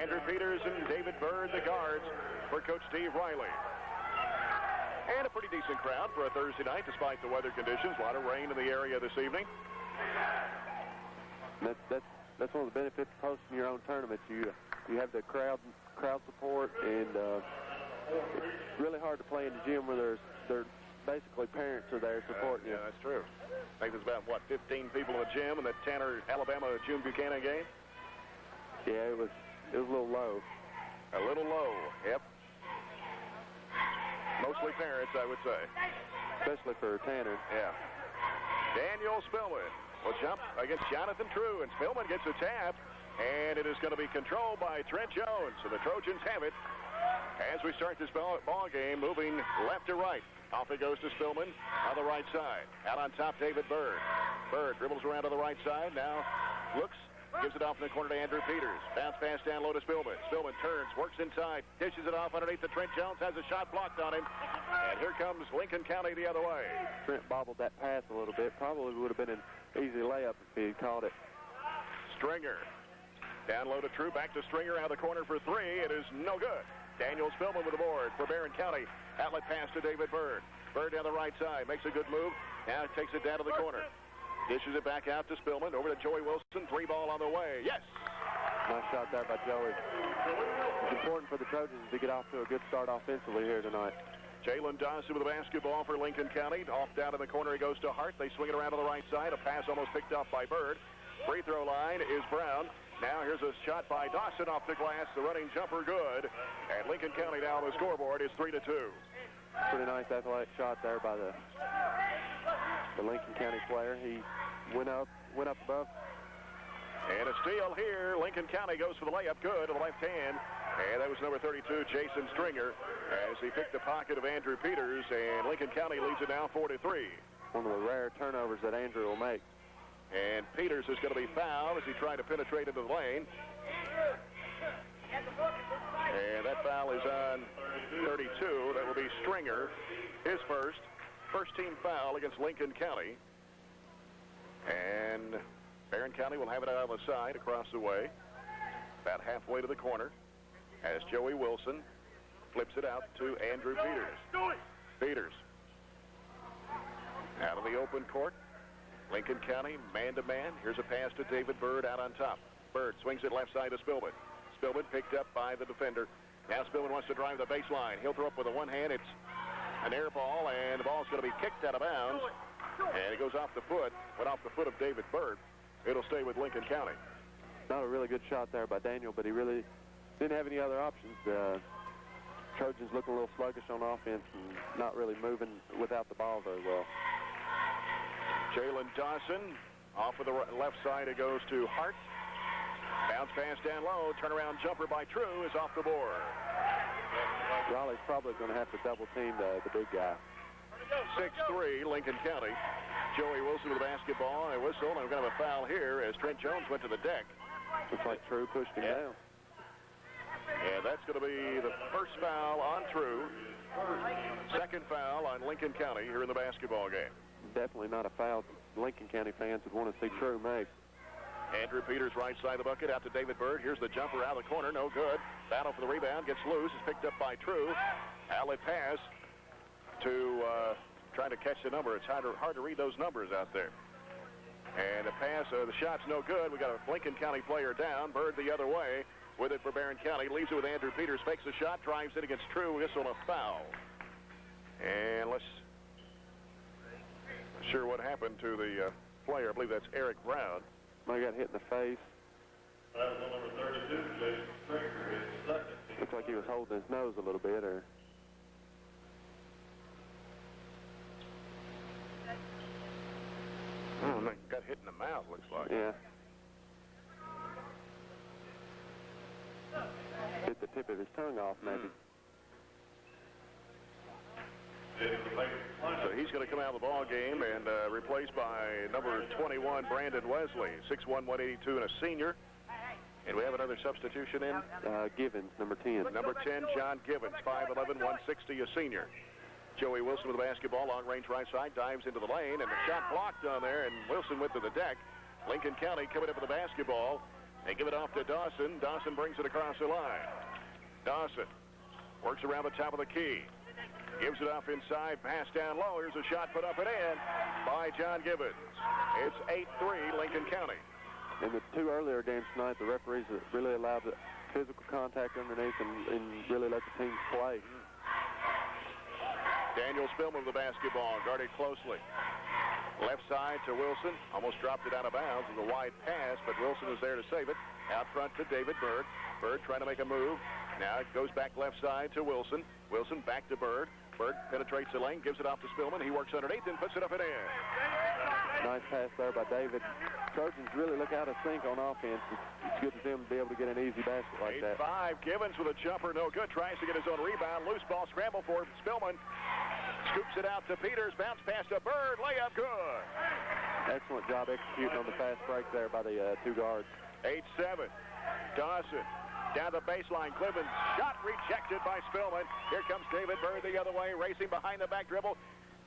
Andrew Peters and David Byrd, the guards for Coach Steve Riley. And a pretty decent crowd for a Thursday night, despite the weather conditions. A lot of rain in the area this evening. That's one of the benefits of hosting your own tournament. You have the crowd support, and it's really hard to play in the gym where there's basically parents are there supporting you. Yeah, that's true. I think there's about, 15 people in the gym in the Tanner, Alabama, June Buchanan game? Yeah, it was a little low. A little low, yep. Mostly parents, I would say. Especially for Tanner. Yeah. Daniel Spillman will jump against Jonathan True, and Spillman gets a tap, and it is going to be controlled by Trent Jones. So the Trojans have it as we start this ball game, moving left to right. Off it goes to Spillman on the right side. Out on top, David Byrd. Byrd dribbles around to the right side. Now looks, gives it off in the corner to Andrew Peters. Bounce pass down low to Spillman. Spillman turns, works inside, dishes it off underneath the Trent Jones. Has a shot blocked on him. And here comes Lincoln County the other way. Trent bobbled that pass a little bit. Probably would have been an easy layup if he had caught it. Stringer. Down low to True. Back to Stringer out of the corner for three. It is no good. Daniel Spillman with the board for Barren County. Outlet pass to David Byrd. Byrd down the right side. Makes a good move. Now takes it down to the corner. Dishes it back out to Spillman. Over to Joey Wilson. Three ball on the way. Yes! Nice shot there by Joey. It's important for the Trojans to get off to a good start offensively here tonight. Jalen Dawson with the basketball for Lincoln County. Off down in the corner he goes to Hart. They swing it around to the right side. A pass almost picked off by Byrd. Free throw line is Brown. Now here's a shot by Dawson off the glass. The running jumper good. And Lincoln County now on the scoreboard is 3-2. Pretty nice athletic shot there by the Lincoln County player. He went up above. And a steal here. Lincoln County goes for the layup. Good to the left hand. And that was number 32, Jason Stringer, as he picked the pocket of Andrew Peters. And Lincoln County leads it now 4-3. One of the rare turnovers that Andrew will make. And Peters is going to be fouled as he tried to penetrate into the lane. And that foul is on 32. That will be Stringer, his first team foul against Lincoln County. And Barren County will have it out on the side across the way, about halfway to the corner, as Joey Wilson flips it out to Andrew Peters. Peters out of the open court. Lincoln County, man-to-man. Here's a pass to David Byrd out on top. Byrd swings it left side to Spillman. Spillman picked up by the defender. Now Spillman wants to drive the baseline. He'll throw up with a one hand. It's an air ball, and the ball's going to be kicked out of bounds. And it goes off the foot. Went off the foot of David Byrd. It'll stay with Lincoln County. Not a really good shot there by Daniel, but he really didn't have any other options. Trojans looking a little sluggish on offense and not really moving without the ball very well. Jalen Dawson off of the left side. It goes to Hart. Bounce pass down low. Turnaround jumper by True is off the board. Raleigh's probably going to have to double team the big guy. 6-3 Lincoln County. Joey Wilson with the basketball and a whistle. And we're going to have a foul here as Trent Jones went to the deck. Looks like True pushed him down. And that's going to be the first foul on True. Second foul on Lincoln County here in the basketball game. Definitely not a foul Lincoln County fans would want to see True make. Andrew Peters right side of the bucket out to David Byrd. Here's the jumper out of the corner. No good. Battle for the rebound. Gets loose. Is picked up by True. Outlet pass to trying to catch the number. It's hard to read those numbers out there. And the pass, the shot's no good. We got a Lincoln County player down. Byrd the other way with it for Barren County. Leaves it with Andrew Peters. Fakes the shot. Drives it against True. Whistle a foul. And let's not sure what happened to the player. I believe that's Eric Brown. Might got hit in the face. That was number 32, Jason Stringer, his second. Looks like he was holding his nose a little bit, or... Oh, got hit in the mouth, looks like. Yeah. Hit the tip of his tongue off, maybe. So he's going to come out of the ball game and replaced by number 21, Brandon Wesley, 6'1", 182, and a senior. And we have another substitution in? Givens, number 10. Number 10, John Givens, 5'11", 160, a senior. Joey Wilson with the basketball, long range right side, dives into the lane, and the shot blocked on there, and Wilson went to the deck. Lincoln County coming up with the basketball. They give it off to Dawson. Dawson brings it across the line. Dawson works around the top of the key. Gives it off inside, pass down low. Here's a shot put up and in by John Gibbons. It's 8-3 Lincoln County. In the two earlier games tonight, the referees really allowed the physical contact underneath and really let the teams play. Daniel Spillman with the basketball, guarded closely. Left side to Wilson. Almost dropped it out of bounds with a wide pass, but Wilson was there to save it. Out front to David Byrd. Byrd trying to make a move. Now it goes back left side to Wilson. Wilson back to Byrd. Byrd penetrates the lane, gives it off to Spillman. He works underneath and puts it up and in. Nice pass there by David. Trojans really look out of sync on offense. It's good for them to be able to get an easy basket like that. 8-5. Gibbons with a jumper, no good. Tries to get his own rebound. Loose ball scramble for Spillman. Scoops it out to Peters. Bounce pass to Byrd. Layup good. Excellent job executing on the fast break there by the two guards. 8-7. Dawson. Down the baseline, Clibbins. Shot rejected by Spillman. Here comes David Byrd the other way, racing behind the back dribble.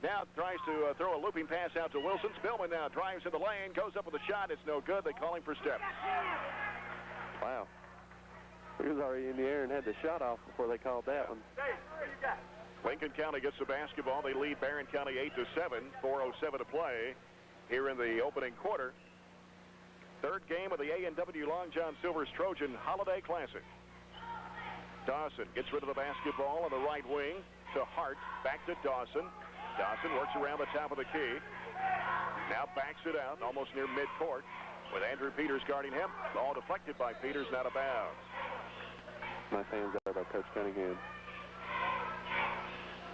Now tries to throw a looping pass out to Wilson. Spillman now drives in the lane, goes up with a shot. It's no good. They call him for steps. Wow. He was already in the air and had the shot off before they called that one. Lincoln County gets the basketball. They lead Barren County 8-7. 4:07 to play here in the opening quarter. Third game of the A&W Long John Silver's Trojan Holiday Classic. Dawson gets rid of the basketball on the right wing to Hart. Back to Dawson. Dawson works around the top of the key. Now backs it out almost near midcourt with Andrew Peters guarding him. Ball deflected by Peters and out of bounds. Nice hands there by Coach Cunningham.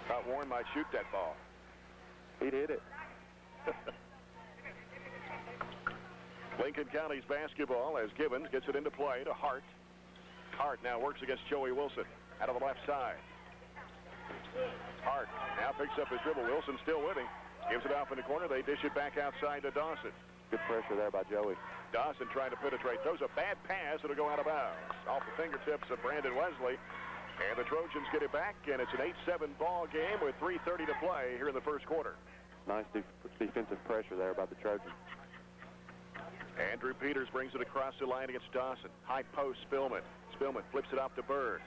Thought Warren might shoot that ball. He did it. Lincoln County's basketball as Gibbons gets it into play to Hart. Hart now works against Joey Wilson out of the left side. Hart now picks up his dribble. Wilson still with him. Gives it off in the corner. They dish it back outside to Dawson. Good pressure there by Joey. Dawson trying to penetrate. Throws a bad pass. It'll go out of bounds. Off the fingertips of Brandon Wesley. And the Trojans get it back, and it's an 8-7 ball game with 3:30 to play here in the first quarter. Nice defensive pressure there by the Trojans. Andrew Peters brings it across the line against Dawson. High post, Spillman. Spillman flips it off to Byrd.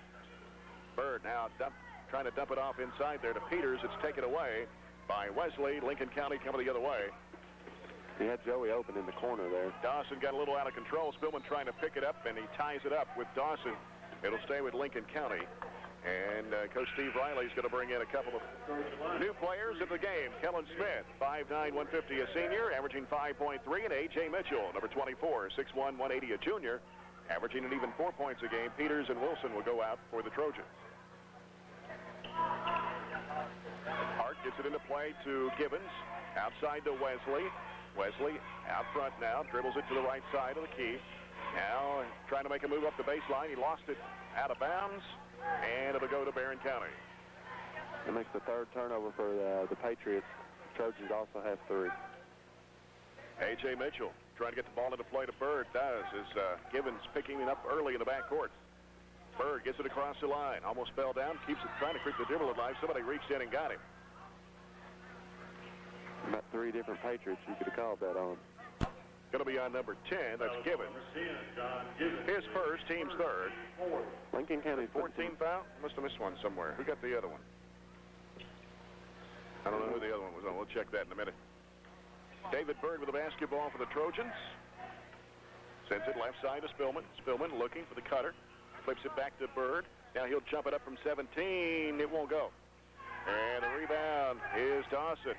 Byrd now trying to dump it off inside there to Peters. It's taken away by Wesley. Lincoln County coming the other way. He had Joey open in the corner there. Dawson got a little out of control. Spillman trying to pick it up, and he ties it up with Dawson. It'll stay with Lincoln County. And Coach Steve Riley's going to bring in a couple of new players in the game. Kellen Smith, 5'9", 150, a senior, averaging 5.3, and A.J. Mitchell, number 24, 6'1", 180, a junior, averaging an even 4 points a game. Peters and Wilson will go out for the Trojans. Hart gets it into play to Gibbons, outside to Wesley. Wesley out front now, dribbles it to the right side of the key. Now trying to make a move up the baseline. He lost it out of bounds. And it'll go to Barren County. It makes the third turnover for the Patriots. Trojans also have 3. A.J. Mitchell trying to get the ball into play to Byrd. Does as Gibbons picking it up early in the backcourt. Byrd gets it across the line. Almost fell down. Keeps it trying to creep the dribble alive. Somebody reached in and got him. About 3 different Patriots you could have called that on. Going to be on number 10. That's Gibbons. His first, team's third. Lincoln County 14 foul. Must have missed one somewhere. Who got the other one? I don't know who the other one was on. We'll check that in a minute. David Byrd with the basketball for the Trojans. Sends it left side to Spillman. Spillman looking for the cutter. Flips it back to Byrd. Now he'll jump it up from 17. It won't go. And the rebound is Dawson.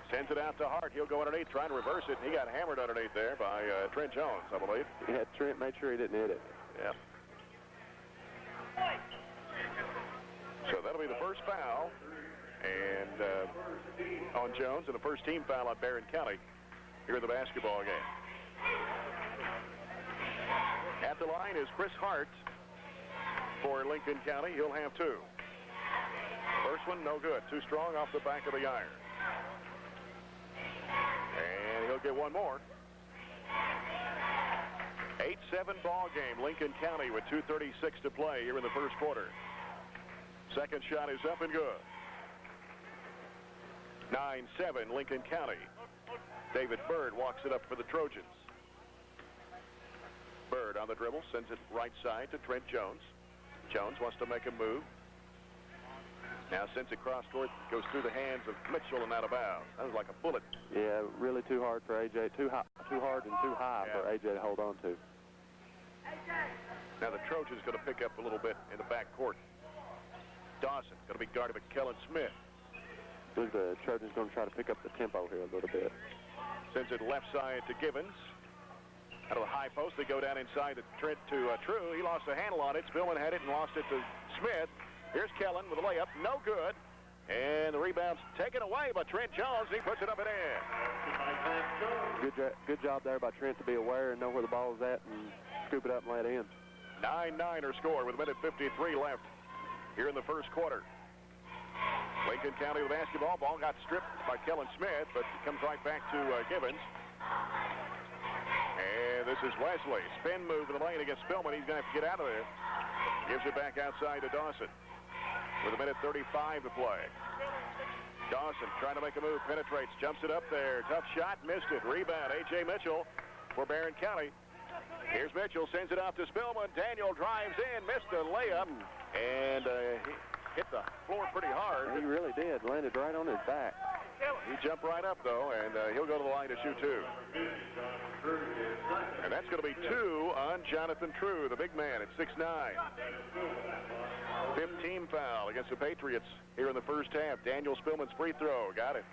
Sends it out to Hart. He'll go underneath, trying to reverse it. He got hammered underneath there by Trent Jones, I believe. Yeah, Trent made sure he didn't hit it. Yeah. So that'll be the first foul and on Jones, and the first team foul on Barren County here in the basketball game. At the line is Chris Hart for Lincoln County. He'll have 2. First one, no good. Too strong off the back of the iron. And he'll get one more. 8-7 ball game. Lincoln County with 2:36 to play here in the first quarter. Second shot is up and good. 9-7 Lincoln County. David Byrd walks it up for the Trojans. Byrd on the dribble, sends it right side to Trent Jones. Jones wants to make a move. Now sends it cross court, goes through the hands of Mitchell and out of bounds. That was like a bullet. Yeah, really too hard for AJ. Too hard and too high for AJ to hold on to. Now the Trojans going to pick up a little bit in the back court. Dawson going to be guarded by Kellen Smith. I think the Trojans going to try to pick up the tempo here a little bit. Sends it left side to Givens. Out of the high post, they go down inside to Trent to True. He lost the handle on it. Spillman had it and lost it to Smith. Here's Kellen with a layup. No good. And the rebound's taken away by Trent Jones. He puts it up and in. Good job there by Trent to be aware and know where the ball is at and scoop it up and let it in. 9-9er score with a minute 53 left here in the first quarter. Lincoln County with basketball. Ball got stripped by Kellen Smith, but it comes right back to Givens. And this is Wesley. Spin move in the lane against Spillman. He's going to have to get out of there. Gives it back outside to Dawson with a minute 35 to play. Dawson trying to make a move, penetrates, jumps it up there. Tough shot, missed it. Rebound, A.J. Mitchell for Barren County. Here's Mitchell, sends it off to Spillman. Daniel drives in, missed a layup, and he hit the floor pretty hard. He really did. Landed right on his back. He jumped right up, though, and he'll go to the line to shoot two. And that's going to be two on Jonathan True, the big man at 6'9". 15 foul against the Patriots here in the first half. Daniel Spillman's free throw. Got it.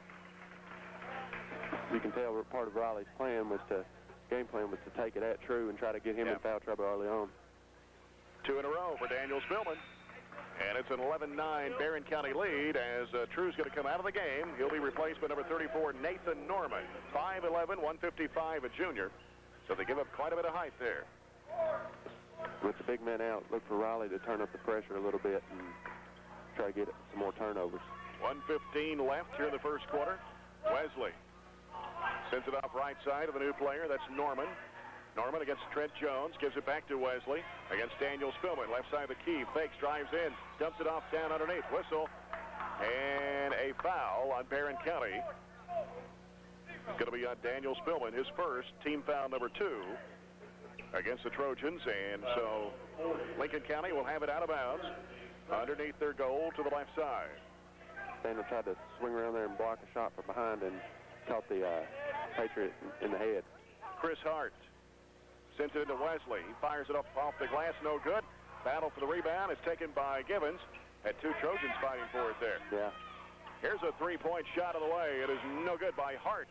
You can tell part of Riley's game plan was to take it at True and try to get him in foul trouble early on. Two in a row for Daniel Spillman. And it's an 11-9 Barren County lead as True's going to come out of the game. He'll be replaced by number 34, Nathan Norman. 5'11", 155, a junior. So they give up quite a bit of height there. With the big men out, look for Riley to turn up the pressure a little bit and try to get some more turnovers. 1:15 left here in the first quarter. Wesley sends it off right side of the new player. That's Norman. Norman against Trent Jones, gives it back to Wesley against Daniel Spillman. Left side of the key, fakes, drives in, dumps it off down underneath. Whistle, and a foul on Barren County. It's going to be on Daniel Spillman, his first, team foul number 2 against the Trojans. And so Lincoln County will have it out of bounds underneath their goal to the left side. Daniel tried to swing around there and block a shot from behind and caught the Patriot in the head. Chris Hart sends it into Wesley. He fires it up off the glass, no good. Battle for the rebound is taken by Givens. Had two Trojans fighting for it there. Yeah. Here's a three-point shot on the way. It is no good by Hart.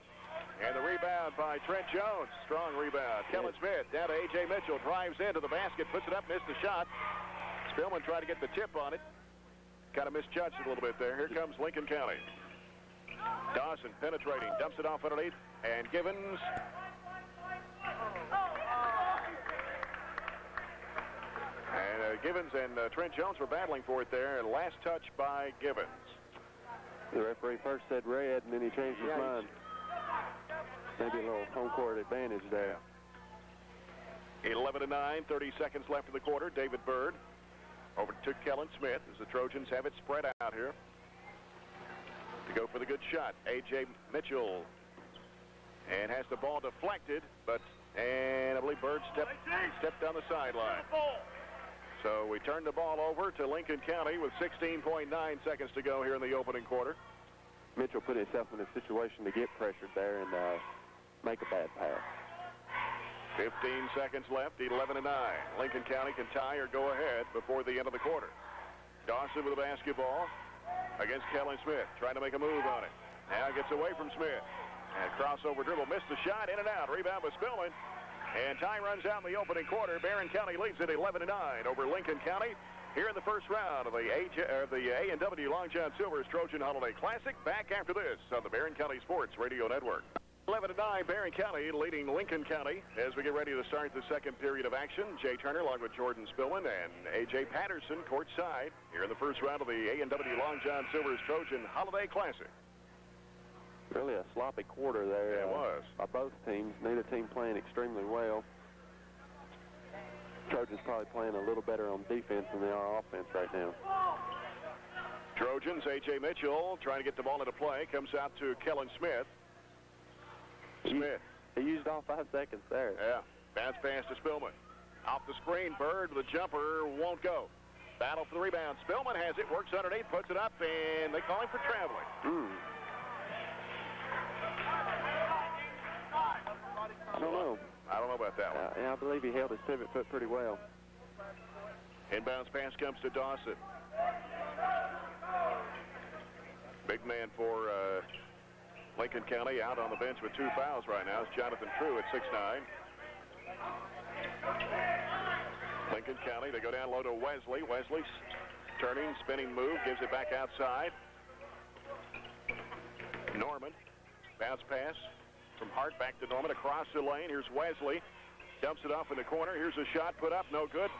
And the rebound by Trent Jones. Strong rebound. Kellen Smith down to A.J. Mitchell. Drives into the basket, puts it up, missed the shot. Spillman tried to get the tip on it. Kind of misjudged it a little bit there. Here comes Lincoln County. Dawson penetrating, dumps it off underneath, and Givens. And Givens and Trent Jones were battling for it there. And last touch by Givens. The referee first said red, and then he changed his mind. Maybe a little home court advantage there. 11-9, 30 seconds left in the quarter. David Byrd over to Kellen Smith as the Trojans have it spread out here. To go for the good shot, A.J. Mitchell. And has the ball deflected, and I believe Byrd stepped on the sideline. So we turn the ball over to Lincoln County with 16.9 seconds to go here in the opening quarter. Mitchell put himself in a situation to get pressured there and make a bad pass. 15 seconds left, 11-9. Lincoln County can tie or go ahead before the end of the quarter. Dawson with the basketball against Kellen Smith, trying to make a move on it. Now gets away from Smith. And crossover dribble, missed the shot, in and out. Rebound by Spillman. And time runs out in the opening quarter. Barren County leads at 11-9 over Lincoln County here in the first round of the A&W Long John Silver's Trojan Holiday Classic. Back after this on the Barren County Sports Radio Network. 11-9, Barren County leading Lincoln County as we get ready to start the second period of action. Jay Turner along with Jordan Spillman and A.J. Patterson courtside here in the first round of the A&W Long John Silver's Trojan Holiday Classic. Really a sloppy quarter there. Yeah, it was. By both teams. Neither team playing extremely well. Trojans probably playing a little better on defense than they are offense right now. Trojans, A.J. Mitchell trying to get the ball into play. Comes out to Kellen Smith. Smith. He used all 5 seconds there. Yeah. Bounce pass to Spillman. Off the screen, Byrd, the jumper won't go. Battle for the rebound. Spillman has it, works underneath, puts it up, and they call him for traveling. I don't know. I don't know about that one. Yeah, I believe he held his pivot foot pretty well. Inbounds pass comes to Dawson. Big man for Lincoln County out on the bench with 2 fouls right now. It's Jonathan True at 6'9". Lincoln County, they go down low to Wesley. Wesley's turning, spinning move, gives it back outside. Norman, bounce pass from Hart back to Norman across the lane. Here's Wesley, dumps it off in the corner. Here's a shot put up, no good.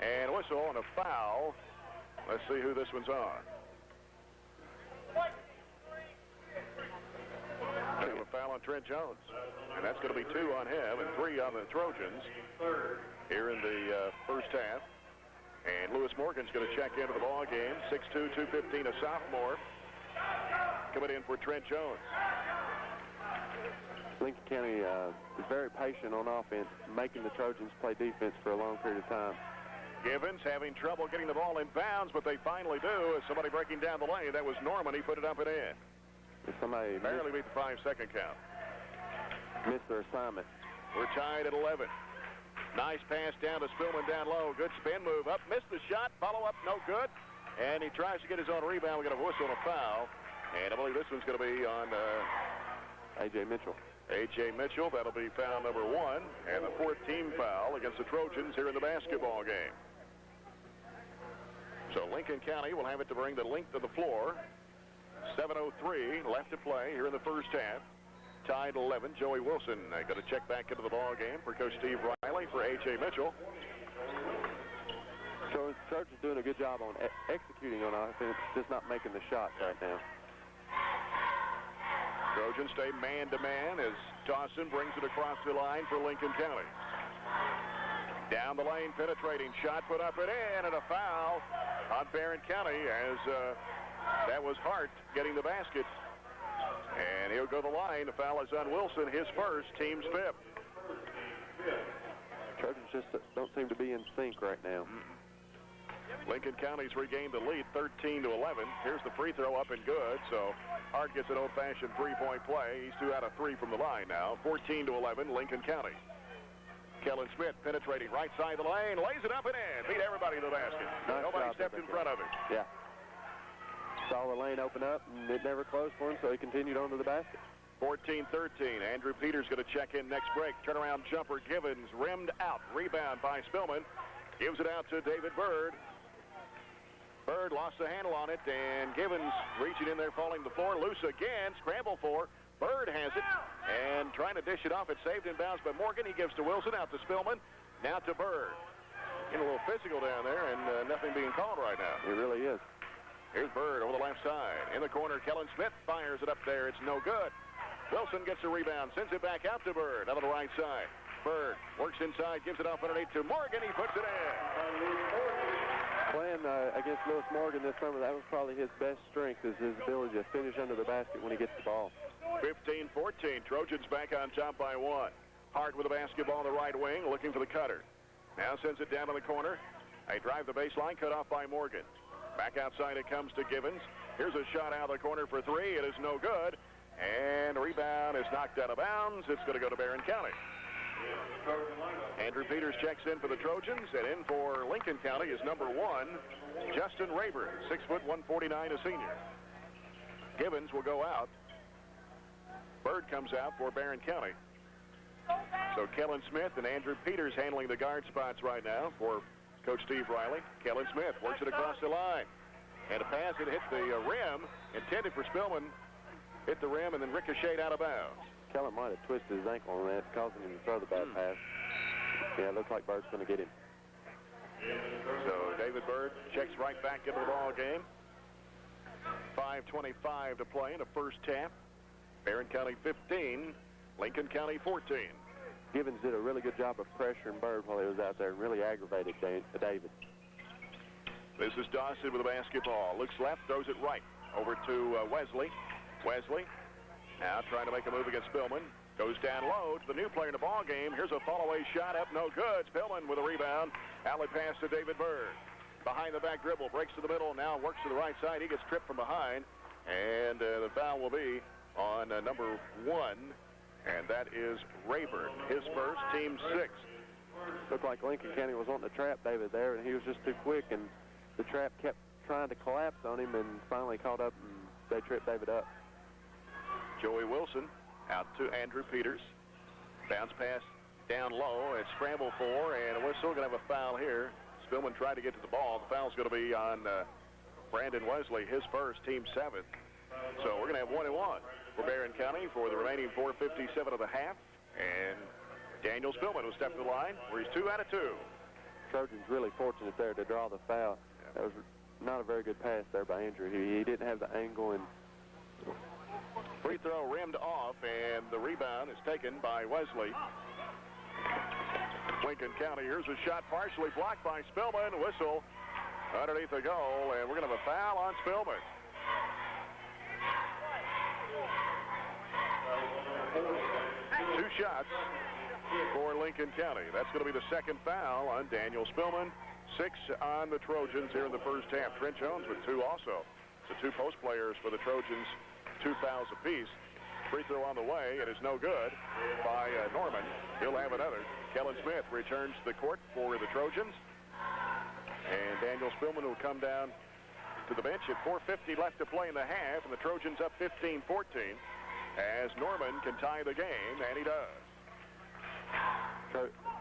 And whistle and a foul. Let's see who this one's on. They have a foul on Trent Jones. And that's going to be 2 on him and 3 on the Trojans here in the first half. And Lewis Morgan's going to check into the ball game. 6'2", 215, a sophomore. Coming in for Trent Jones. Lincoln County is very patient on offense, making the Trojans play defense for a long period of time. Givens having trouble getting the ball in bounds, but they finally do. As somebody breaking down the lane, that was Norman. He put it up and in. If somebody barely beat the 5-second count. Missed their assignment. We're tied at 11. Nice pass down to Spillman down low. Good spin move up. Missed the shot. Follow up, no good. And he tries to get his own rebound. We got a whistle and a foul. And I believe this one's going to be on A.J. Mitchell. A.J. Mitchell. That'll be foul number 1. And the 14th foul against the Trojans here in the basketball game. So Lincoln County will have it to bring the length of the floor. 7:03 left to play here in the first half. Tied 11. Joey Wilson going to check back into the ball game for Coach Steve Riley for A.J. Mitchell. So Trojans doing a good job on executing on offense, just not making the shots right now. Trojans stay man-to-man as Dawson brings it across the line for Lincoln County. Down the lane, penetrating shot, put up and in, and a foul on Barren County as that was Hart getting the basket. And he'll go to the line. The foul is on Wilson, his first, team's 5th. Trojans just don't seem to be in sync right now. Lincoln County's regained the lead 13-11. Here's the free throw up and good. So Hart gets an old-fashioned three-point play. He's 2 out of 3 from the line now. 14-11, Lincoln County. Kellen Smith penetrating right side of the lane, lays it up and in. Beat everybody to the basket. Nice. Nobody stepped in front of him. Yeah. Saw the lane open up, and it never closed for him, so he continued on to the basket. 14-13. Andrew Peters going to check in next break. Turnaround jumper, Givens, rimmed out. Rebound by Spillman. Gives it out to David Byrd. Byrd lost the handle on it, and Givens reaching in there, falling to the floor. Loose again, scramble for. Byrd has it, and trying to dish it off. It's saved in bounds by Morgan. He gives to Wilson, out to Spillman, now to Byrd. Getting a little physical down there, and nothing being called right now. It really is. Here's Byrd over the left side. In the corner, Kellen Smith fires it up there. It's no good. Wilson gets the rebound, sends it back out to Byrd, out of the right side. Byrd works inside, gives it off underneath to Morgan. He puts it in. Playing against Lewis Morgan this summer, that was probably his best strength, is his ability to finish under the basket when he gets the ball. 15-14. Trojans back on top by 1. Hart with the basketball on the right wing, looking for the cutter. Now sends it down to the corner. They drive the baseline, cut off by Morgan. Back outside it comes to Givens. Here's a shot out of the corner for 3. It is no good. And the rebound is knocked out of bounds. It's going to go to Barren County. Andrew Peters checks in for the Trojans, and in for Lincoln County is number 1, Justin Rayburn, 6 foot 149, a senior. Givens will go out. Byrd comes out for Barren County. So Kellen Smith and Andrew Peters handling the guard spots right now for Coach Steve Riley. Kellen Smith works it across the line. And a pass, it hit the rim, intended for Spillman. Hit the rim and then ricocheted out of bounds. Kellen might have twisted his ankle on that, causing him to throw the bad pass. Yeah, it looks like Bird's going to get him. So David Byrd checks right back into the ball game. 5:25 to play in the first half. Barren County 15, Lincoln County 14. Givens did a really good job of pressuring Byrd while he was out there and really aggravated David. This is Dawson with the basketball. Looks left, throws it right. Over to Wesley. Wesley now trying to make a move against Spillman. Goes down low to the new player in the ball game. Here's a fall-away shot up, no good. Spillman with a rebound. Alley pass to David Byrd. Behind the back dribble, breaks to the middle, now works to the right side. He gets tripped from behind, and the foul will be on number 1, and that is Rayburn. His first, team 6. Looked like Lincoln County was wanting to trap David there, and he was just too quick, and the trap kept trying to collapse on him, and finally caught up, and they tripped David up. Joey Wilson out to Andrew Peters. Bounce pass down low. It's scramble for, and we're still going to have a foul here. Spillman tried to get to the ball. The foul's going to be on Brandon Wesley, his first, team 7. So we're going to have 1-1 for Barren County for the remaining 4:57 of the half. And Daniel Spillman will step to the line where he's 2 out of 2. Trojans really fortunate there to draw the foul. That was not a very good pass there by Andrew. He didn't have the angle, and free throw rimmed off, and the rebound is taken by Wesley. Lincoln County, here's a shot partially blocked by Spillman. Whistle underneath the goal, and we're going to have a foul on Spillman. Two shots for Lincoln County. That's going to be the second foul on Daniel Spillman. 6 on the Trojans here in the first half. Trent Jones with 2 also. So 2 post players for the Trojans, 2 fouls apiece. Free throw on the way. It is no good by Norman. He'll have another. Kellen Smith returns to the court for the Trojans. And Daniel Spillman will come down to the bench at 4:50 left to play in the half. And the Trojans up 15-14 as Norman can tie the game, and he does.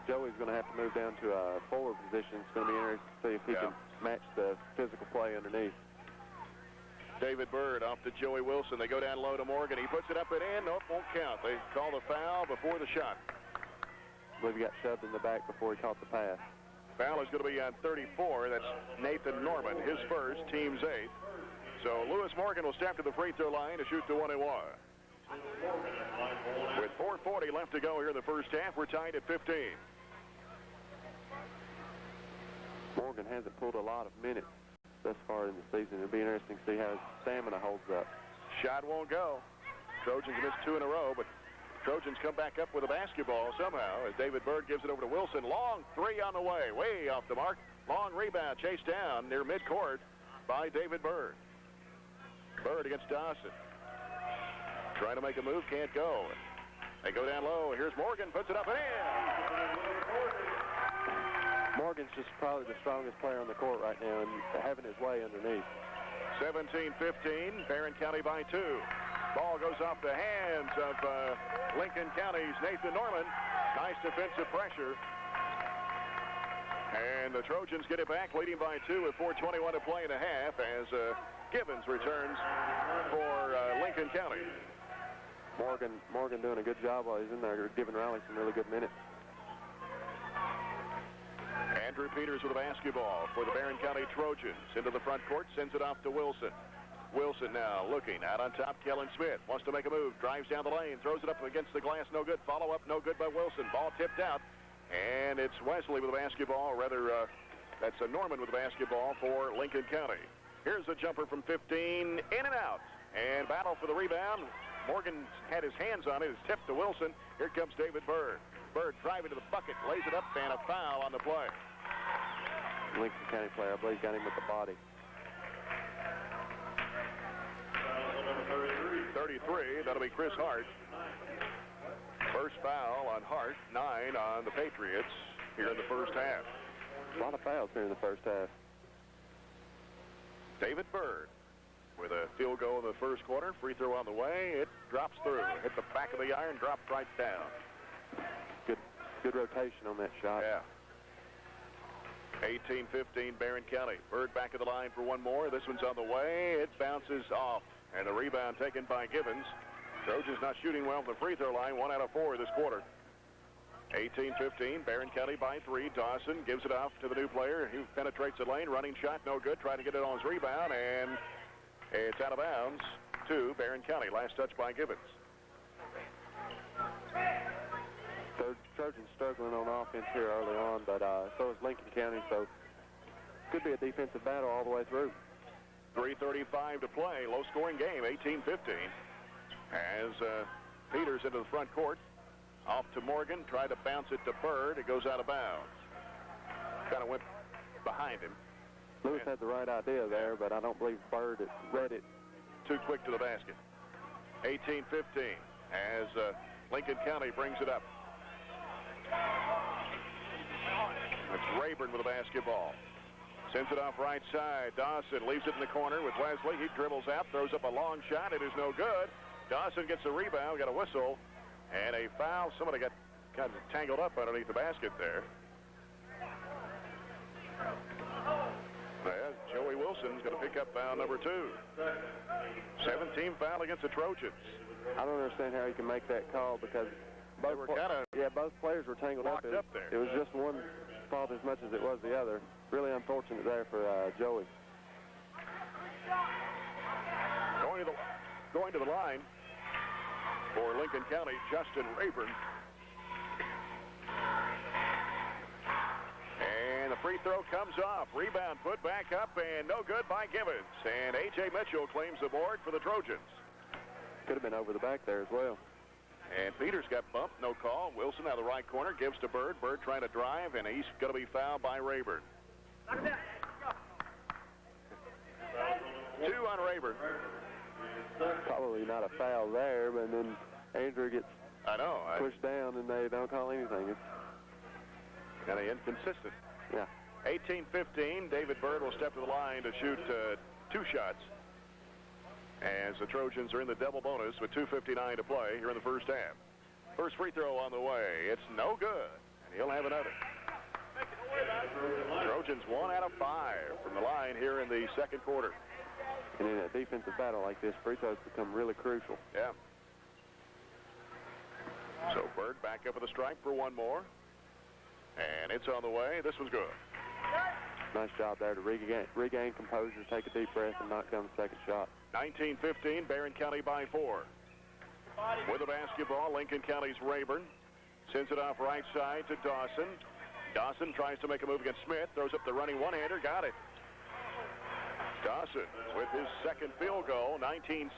Joey's going to have to move down to a forward position. It's going to be interesting to see if he can match the physical play underneath. David Byrd off to Joey Wilson. They go down low to Morgan. He puts it up and in. Nope, won't count. They call the foul before the shot. I believe he got shoved in the back before he caught the pass. Foul is going to be on 34. That's Nathan Norman, his first, team's 8th. So Lewis Morgan will step to the free throw line to shoot the 1-1. With 4:40 left to go here in the first half, we're tied at 15. Morgan hasn't pulled a lot of minutes thus far in the season. It'll be interesting to see how his stamina holds up. Shot won't go. Trojans missed 2 in a row, but Trojans come back up with a basketball somehow as David Byrd gives it over to Wilson. Long 3 on the way, way off the mark. Long rebound, chased down near midcourt by David Byrd. Byrd against Dawson. Trying to make a move, can't go. They go down low. Here's Morgan, puts it up and in. Morgan's just probably the strongest player on the court right now and having his way underneath. 17-15, Barren County by 2. Ball goes off the hands of Lincoln County's Nathan Norman. Nice defensive pressure. And the Trojans get it back, leading by 2 with 4:21 to play in the half as Gibbons returns for Lincoln County. Morgan doing a good job while he's in there, giving Riley some really good minutes. Andrew Peters with the basketball for the Barren County Trojans. Into the front court, sends it off to Wilson. Wilson now looking out on top. Kellen Smith wants to make a move, drives down the lane, throws it up against the glass, no good. Follow up, no good by Wilson. Ball tipped out, and it's Wesley with the basketball. Rather, that's a Norman with the basketball for Lincoln County. Here's a jumper from 15, in and out, and battle for the rebound. Morgan had his hands on it. It's tipped to Wilson. Here comes David Byrd. Byrd driving to the bucket, lays it up, and a foul on the play. Lincoln County player, I believe, got him with the body. 33, that'll be Chris Hart. First foul on Hart, 9 on the Patriots here in the first half. A lot of fouls here in the first half. David Byrd with a field goal in the first quarter. Free throw on the way. It drops through. Hit the back of the iron, dropped right down. Good rotation on that shot. Yeah. 18-15 Barren County. Byrd back of the line for one more. This one's on the way. It bounces off. And the rebound taken by Gibbons. Trojans not shooting well from the free throw line. 1 out of 4 this quarter. 18-15, Barren County by 3. Dawson gives it off to the new player. He penetrates the lane. Running shot, no good. Trying to get it on his rebound, and it's out of bounds to Barren County. Last touch by Gibbons. Trojans struggling on offense here early on, but so is Lincoln County, so could be a defensive battle all the way through. 3:35 to play. Low-scoring game, 18-15. As Peters into the front court. Off to Morgan. Tried to bounce it to Byrd. It goes out of bounds. Kind of went behind him. Lewis had the right idea there, but I don't believe Byrd read it. Too quick to the basket. 18-15 as Lincoln County brings it up. It's Rayburn with the basketball. Sends it off right side. Dawson leaves it in the corner with Wesley. He dribbles out, throws up a long shot. It is no good. Dawson gets a rebound, got a whistle, and a foul. Somebody got kind of tangled up underneath the basket there. Well, Joey Wilson's going to pick up foul number 2. 17 foul against the Trojans. I don't understand how he can make that call because both players were tangled up there. It was just one fault as much as it was the other. Really unfortunate there for Joey. Going to the line for Lincoln County, Justin Rayburn. And the free throw comes off. Rebound put back up and no good by Gibbons. And A.J. Mitchell claims the board for the Trojans. Could have been over the back there as well. And Peters got bumped, no call. Wilson out of the right corner, gives to Byrd. Byrd trying to drive, and he's going to be fouled by Rayburn. 2 on Rayburn. Probably not a foul there, but then Andrew gets pushed down, and they don't call anything. It's kind of inconsistent. Yeah. 18-15, David Byrd will step to the line to shoot 2 shots. As the Trojans are in the double bonus with 2:59 to play here in the first half. First free throw on the way. It's no good, and he'll have another. Trojans 1 out of 5 from the line here in the second quarter. And in a defensive battle like this, free throws become really crucial. Yeah. So Byrd back up at the stripe for one more. And it's on the way. This was good. Nice job there to regain composure, take a deep breath, and knock down the second shot. 19-15, Barren County by 4. With the basketball, Lincoln County's Rayburn. Sends it off right side to Dawson. Dawson tries to make a move against Smith. Throws up the running one-hander. Got it. Dawson with his second field goal, 19-17.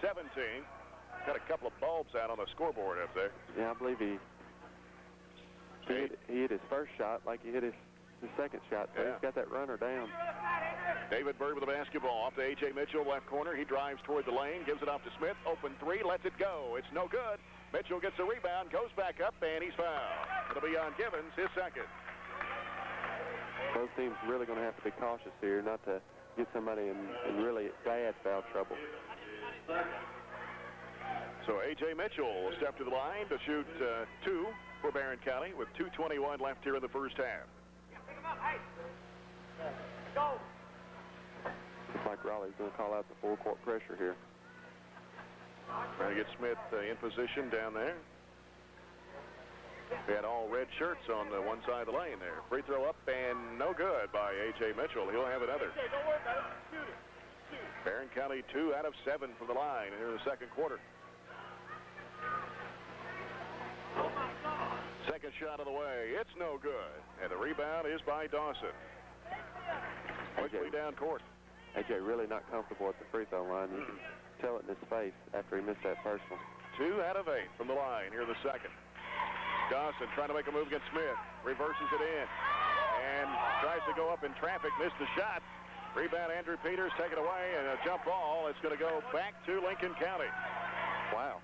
Got a couple of bulbs out on the scoreboard up there. Yeah, I believe he hit his first shot like he hit his second shot. So he's got that runner down. David Byrd with the basketball off to A.J. Mitchell, left corner. He drives toward the lane, gives it off to Smith. Open 3, lets it go. It's no good. Mitchell gets a rebound, goes back up, and he's fouled. It'll be on Gibbons, his second. Both teams really going to have to be cautious here not to get somebody in really bad foul trouble. So A.J. Mitchell will step to the line to shoot 2 for Barren County with 2:21 left here in the first half. Looks like Raleigh's going to call out the full court pressure here. Trying to get Smith in position down there. They had all red shirts on one side of the lane there. Free throw up and no good by A.J. Mitchell. He'll have another. Barren County 2 out of 7 from the line here in the second quarter. Second shot of the way. It's no good. And the rebound is by Dawson. Quickly down court. A.J. really not comfortable at the free throw line. You can tell it in his face after he missed that first one. 2 out of 8 from the line here in the second. Dawson trying to make a move against Smith. Reverses it in. And tries to go up in traffic. Missed the shot. Rebound Andrew Peters. Take it away. And a jump ball. It's going to go back to Lincoln County. Wow.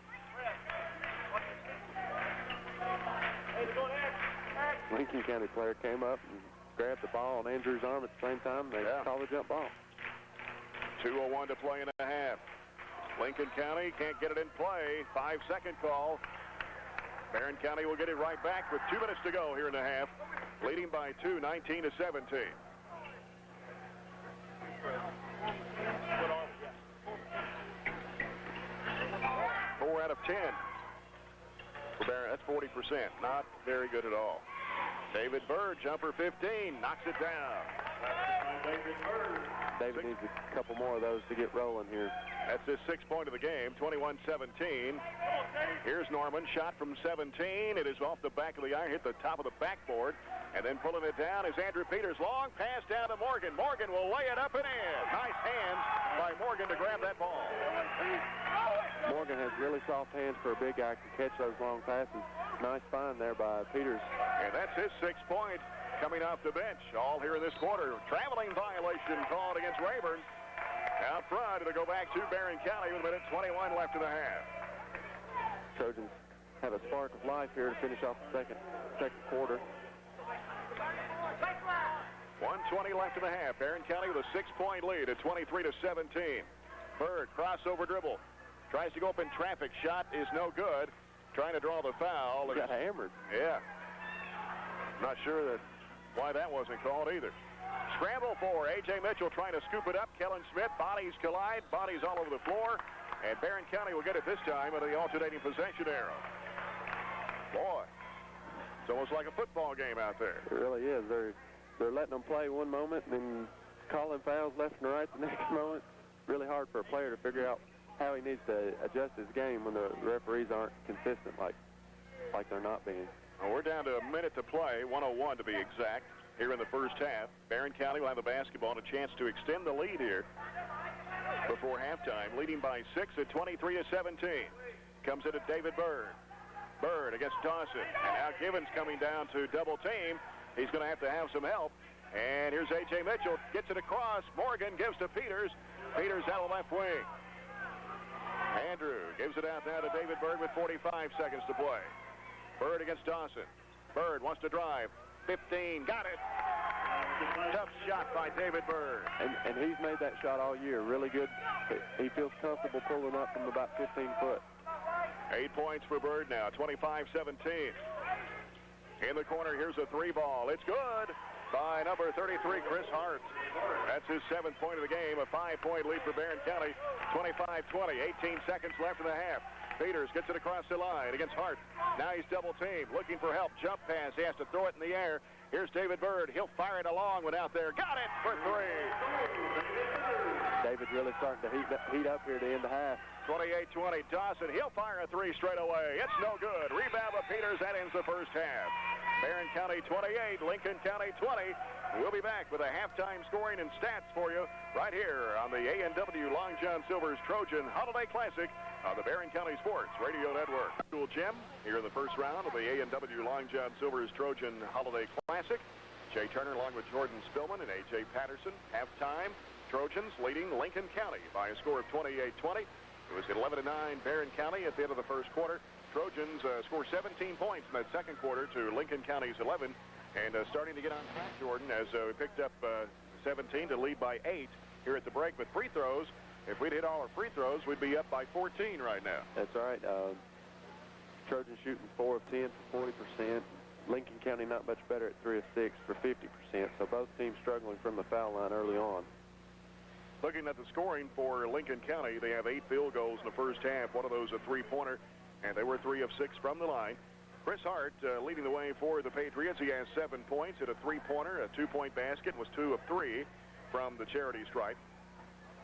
Lincoln County player came up and grabbed the ball on Andrew's arm at the same time. They called the jump ball. 2:01 to play in a half. Lincoln County can't get it in play. 5-second call. Barren County will get it right back with 2 minutes to go here in the half. Leading by 2, 19-17. Four out of 10. For Barren, that's 40%. Not very good at all. David Byrd, jumper 15, knocks it down. David needs a couple more of those to get rolling here. That's his 6th point of the game, 21-17. Here's Norman, shot from 17. It is off the back of the iron, hit the top of the backboard. And then pulling it down is Andrew Peters. Long pass down to Morgan. Morgan will lay it up and in. Nice hands by Morgan to grab that ball. Morgan has really soft hands for a big guy who can catch those long passes. Nice find there by Peters. And that's his 6th point coming off the bench. All here in this quarter. Traveling violation called against Rayburn. Out front, it'll go back to Barren County with a minute 21 left in the half. Trojans have a spark of life here to finish off the second quarter. 1:20 left in the half. Barren County with a 6-point lead at 23-17. Byrd, crossover dribble. Tries to go up in traffic. Shot is no good. Trying to draw the foul. He got hammered. Yeah. Not sure why that wasn't called either. Scramble for A.J. Mitchell trying to scoop it up. Kellen Smith, bodies collide. Bodies all over the floor. And Barren County will get it this time at the alternating possession arrow. Boy, it's almost like a football game out there. It really is. They're letting them play one moment and then calling fouls left and right the next moment. Really hard for a player to figure out how he needs to adjust his game when the referees aren't consistent like they're not being. Well, we're down to a minute to play, 1:01 to be exact, here in the first half. Barren County will have the basketball and a chance to extend the lead here before halftime, leading by 6 at 23-17. Comes in at David Byrd. Byrd against Dawson. And now Givens coming down to double team. He's going to have some help. And here's A.J. Mitchell. Gets it across. Morgan gives to Peters. Peters out of left wing. Andrew gives it out now to David Byrd with 45 seconds to play. Byrd against Dawson. Byrd wants to drive. 15. Got it. Tough shot by David Byrd. And he's made that shot all year. Really good. He feels comfortable pulling up from about 15 foot. 8 points for Byrd now. 25-17. In the corner, here's a 3-ball. It's good by number 33, Chris Hart. That's his 7th point of the game. A 5-point lead for Barren County. 25-20. 18 seconds left in the half. Peters gets it across the line against Hart. Now he's double teamed, looking for help. Jump pass. He has to throw it in the air. Here's David Byrd. He'll fire it along when out there. Got it for 3. David really starting to heat up here to end the half. 28-20. Dawson. He'll fire a 3 straight away. It's no good. Rebound by Peters. That ends the first half. Barren County 28, Lincoln County 20. We'll be back with a halftime scoring and stats for you right here on the A&W Long John Silver's Trojan Holiday Classic on the Barren County Sports Radio Network. School Gym here in the first round of the A&W Long John Silver's Trojan Holiday Classic. Jay Turner along with Jordan Spillman and A.J. Patterson. Halftime, Trojans leading Lincoln County by a score of 28-20. It was 11-9 Barren County at the end of the first quarter. Trojans score 17 points in that second quarter to Lincoln County's 11. And starting to get on track, Jordan, as we picked up 17 to lead by 8 here at the break with free throws. If we'd hit all our free throws, we'd be up by 14 right now. That's right. Trojans shooting 4 of 10 for 40%. Lincoln County not much better at 3 of 6 for 50%. So both teams struggling from the foul line early on. Looking at the scoring for Lincoln County, they have 8 field goals in the first half. One of those a three-pointer, and they were 3 of 6 from the line. Chris Hart leading the way for the Patriots. He has 7 points at a three-pointer, a 2-point basket, was 2 of 3 from the charity stripe.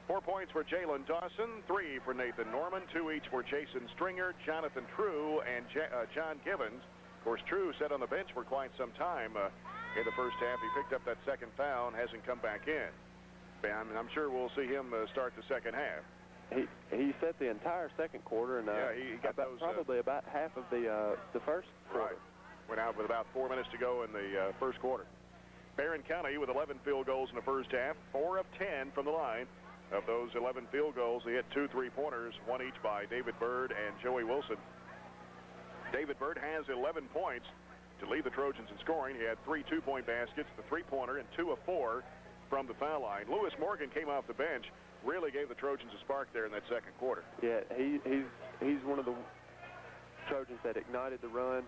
4 points for Jalen Dawson, 3 for Nathan Norman, 2 each for Jason Stringer, Jonathan True, and John Givens. Of course, True sat on the bench for quite some time in the first half. He picked up that second foul and hasn't come back in. I'm sure we'll see him start the second half. He set the entire second quarter, and he got those, probably about half of the first quarter. Right. Went out with about 4 minutes to go in the first quarter. Barren County with 11 field goals in the first half, 4 of 10 from the line. Of those 11 field goals, they hit 2 3-pointers, 1 each by David Byrd and Joey Wilson. David Byrd has 11 points to lead the Trojans in scoring. He had 3 2-point baskets, the 3-pointer, and 2 of 4 from the foul line. Lewis Morgan came off the bench, really gave the Trojans a spark there in that second quarter. Yeah, he's one of the Trojans that ignited the run.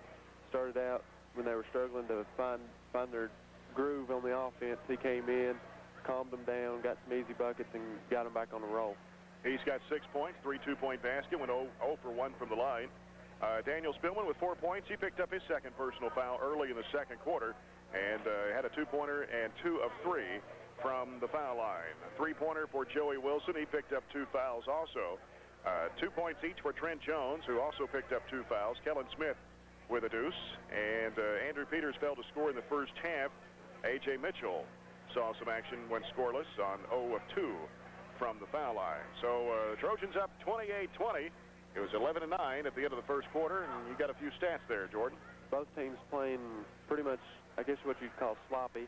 Started out when they were struggling to find their groove on the offense. He came in, calmed them down, got some easy buckets, and got them back on the roll. He's got 6 points, 3 2-point basket, went 0 for 1 from the line. Daniel Spillman with 4 points. He picked up his second personal foul early in the second quarter and had a 2-pointer and 2 of 3 from the foul line. A 3-pointer for Joey Wilson. He picked up 2 fouls also. 2 points each for Trent Jones, who also picked up 2 fouls. Kellen Smith with a deuce. And Andrew Peters failed to score in the first half. A.J. Mitchell saw some action, went scoreless on 0 of 2 from the foul line. So the Trojans up 28-20. It was 11-9 at the end of the first quarter, and you got a few stats there, Jordan. Both teams playing pretty much, I guess what you'd call sloppy.